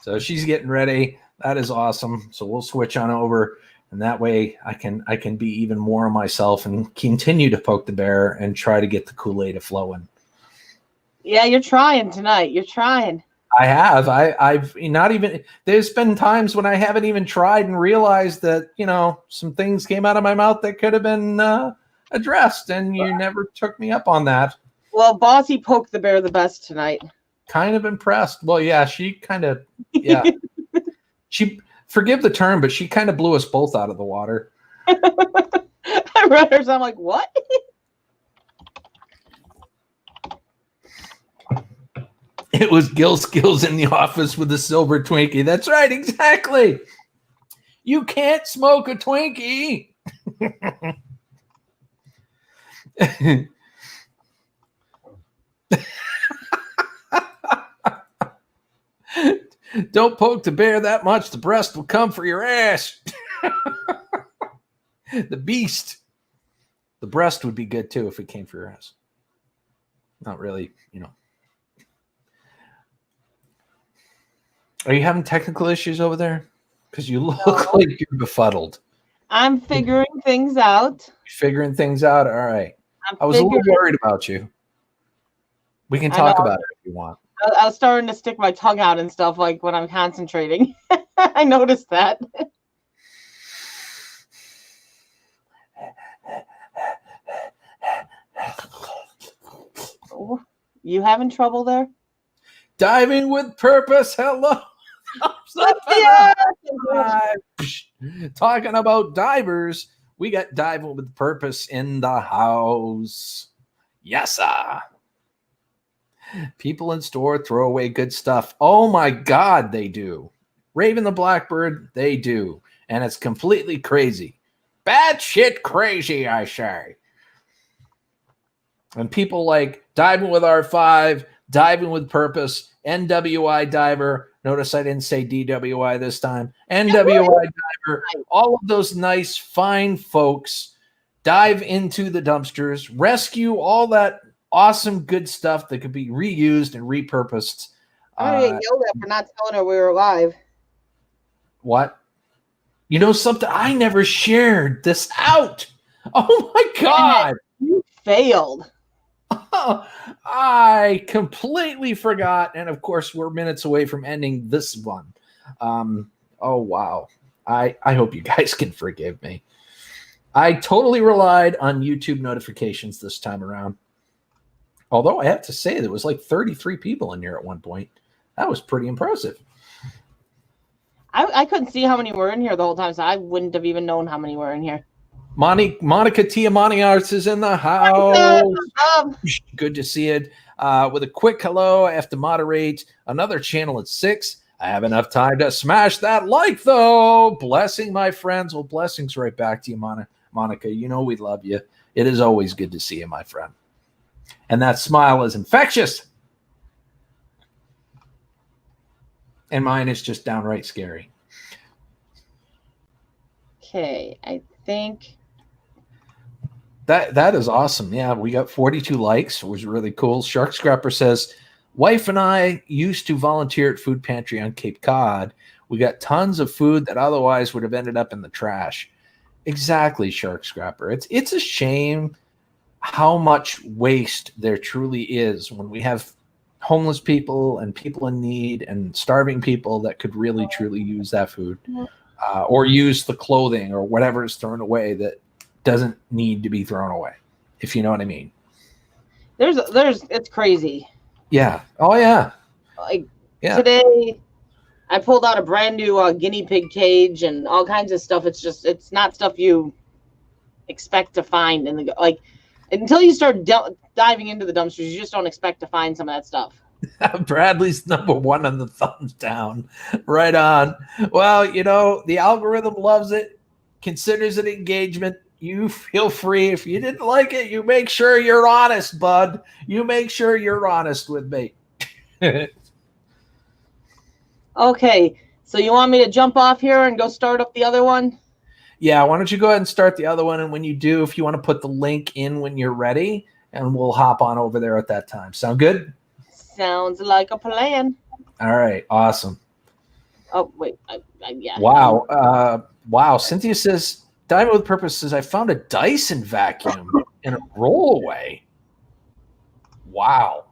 So she's getting ready. That is awesome. So we'll switch on over, and that way I can be even more of myself and continue to poke the bear and try to get the Kool-Aid flowing. Yeah, you're trying tonight. You're trying. I have. I've not even. There's been times when I haven't even tried and realized that, you know, some things came out of my mouth that could have been addressed, and you never took me up on that. Well, Bossy poked the bear the best tonight. Kind of impressed. Well, yeah, she kind of, yeah. She, forgive the term, but she kind of blew us both out of the water. I read hers. I'm like, what? It was Gil Skills in the office with the silver Twinkie. That's right, exactly. You can't smoke a Twinkie. Don't poke the bear that much. The breast will come for your ass. The beast. The breast would be good too if it came for your ass. Not really, you know. Are you having technical issues over there? Because you look like you're befuddled. I'm figuring things out. Figuring things out? All right. I was a little worried about you. We can talk about it if you want. I was starting to stick my tongue out and stuff like when I'm concentrating. I noticed that. You having trouble there? Diving with purpose. Hello. Talking about divers, we got Diving with Purpose in the house. Yes, sir. People in store throw away good stuff. Oh my God, they do. Raven the Blackbird, they do. And it's completely crazy. Bad shit crazy, I say. And people like Diving with R5, Diving with Purpose, NWI Diver. Notice I didn't say DWI this time. NWI Diver. All of those nice, fine folks dive into the dumpsters, rescue all that awesome, good stuff that could be reused and repurposed. I didn't know that for not telling her we were live. What? You know something? I never shared this out. Oh my God. You failed. I completely forgot. And of course, we're minutes away from ending this one. Oh, wow. I hope you guys can forgive me. I totally relied on YouTube notifications this time around. Although I have to say, there was like 33 people in here at one point. That was pretty impressive. I couldn't see how many were in here the whole time, so I wouldn't have even known how many were in here. Monica Tiamani Arts is in the house. Good to see it. With a quick hello, I have to moderate another channel at 6. I have enough time to smash that like, though. Blessing, my friends. Well, blessings right back to you, Monica. You know we love you. It is always good to see you, my friend. And that smile is infectious. And mine is just downright scary. Okay, I think that is awesome. Yeah, we got 42 likes. It was really cool. Shark Scrapper says, wife and I used to volunteer at Food Pantry on Cape Cod. We got tons of food that otherwise would have ended up in the trash. Exactly, Shark Scrapper. It's a shame how much waste there truly is when we have homeless people and people in need and starving people that could really truly use that food, or use the clothing or whatever is thrown away that doesn't need to be thrown away, if you know what I mean. It's crazy. Yeah. Oh yeah. Like yeah. Today I pulled out a brand new guinea pig cage and all kinds of stuff. It's not stuff you expect to find in the, like, until you start diving into the dumpsters, you just don't expect to find some of that stuff. Bradley's #1 on the thumbs down. Right on. Well, you know, the algorithm loves it, considers it engagement. You feel free. If you didn't like it, you make sure you're honest, bud. You make sure you're honest with me. Okay, so you want me to jump off here and go start up the other one? Yeah, why don't you go ahead and start the other one, and when you do, if you want to put the link in when you're ready, and we'll hop on over there at that time. Sound good? Sounds like a plan. All right, awesome. Oh, wait. Yeah. Wow. Wow. Cynthia says, Diamond with Purpose says, I found a Dyson vacuum in a rollaway. Wow.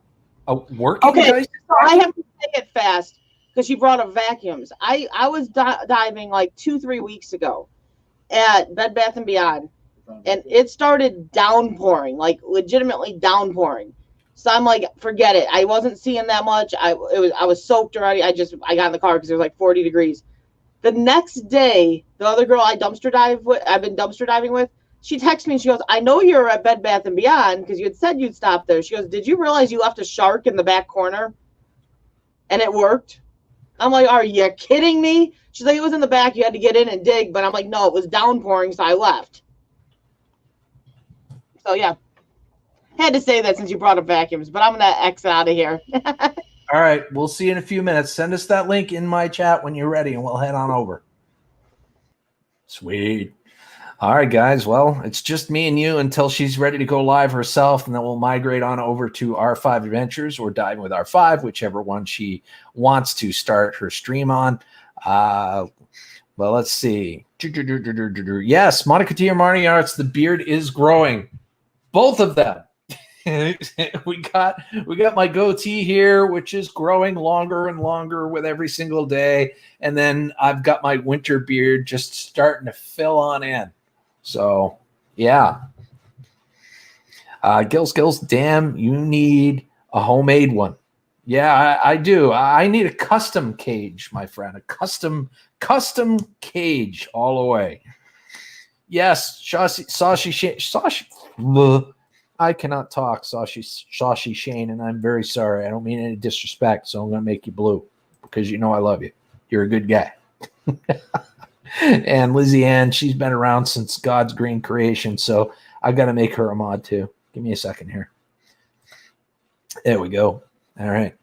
A working Dyson so I have to say it fast because she brought up vacuums. I was diving like 2-3 weeks ago at Bed Bath & Beyond, and it started downpouring, like legitimately downpouring. So I'm like, forget it. I wasn't seeing that much. I was soaked already. I got in the car because it was like 40 degrees. The next day, the other girl I've been dumpster diving with, she texts me and she goes, I know you're at Bed Bath & Beyond because you had said you'd stop there. She goes, did you realize you left a shark in the back corner? And it worked. I'm like, are you kidding me? She's like, it was in the back. You had to get in and dig. But I'm like, no, it was downpouring, so I left. So, yeah. Had to say that since you brought up vacuums, but I'm going to exit out of here. All right. We'll see you in a few minutes. Send us that link in my chat when you're ready, and we'll head on over. Sweet. All right, guys. Well, it's just me and you until she's ready to go live herself, and then we'll migrate on over to R5 Adventures or Diving with R5, whichever one she wants to start her stream on. Well, let's see. Yes, Monica T. Marnie Arts, the beard is growing. Both of them. we got my goatee here, which is growing longer and longer with every single day. And then I've got my winter beard just starting to fill on in. So, yeah. Gills, damn, you need a homemade one. Yeah, I do. I need a custom cage, my friend. A custom cage all the way. Yes, I cannot talk, Saucy Shane, and I'm very sorry. I don't mean any disrespect, so I'm going to make you blue because you know I love you. You're a good guy. And Lizzie Ann, she's been around since God's green creation, so I got to make her a mod too. Give me a second here. There we go. All right.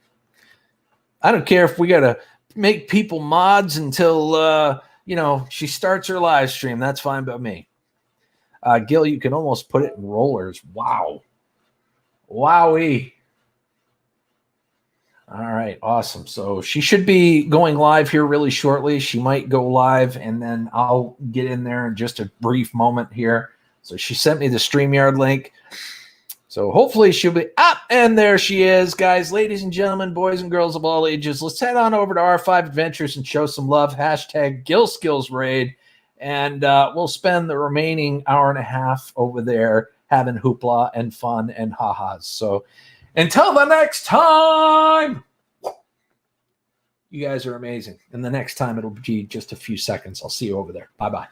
I don't care if we got to make people mods until, she starts her live stream. That's fine by me. Gil, you can almost put it in rollers. Wow. Wowee. All right, awesome. So she should be going live here really shortly. She might go live, and then I'll get in there in just a brief moment here. So she sent me the StreamYard link. So hopefully she'll be up. And there she is, guys, ladies and gentlemen, boys and girls of all ages. Let's head on over to R5 Adventures and show some love. Hashtag Gill Skills Raid. And we'll spend the remaining hour and a half over there having hoopla and fun and ha-has. So until the next time, you guys are amazing. And the next time it'll be just a few seconds. I'll see you over there. Bye-bye.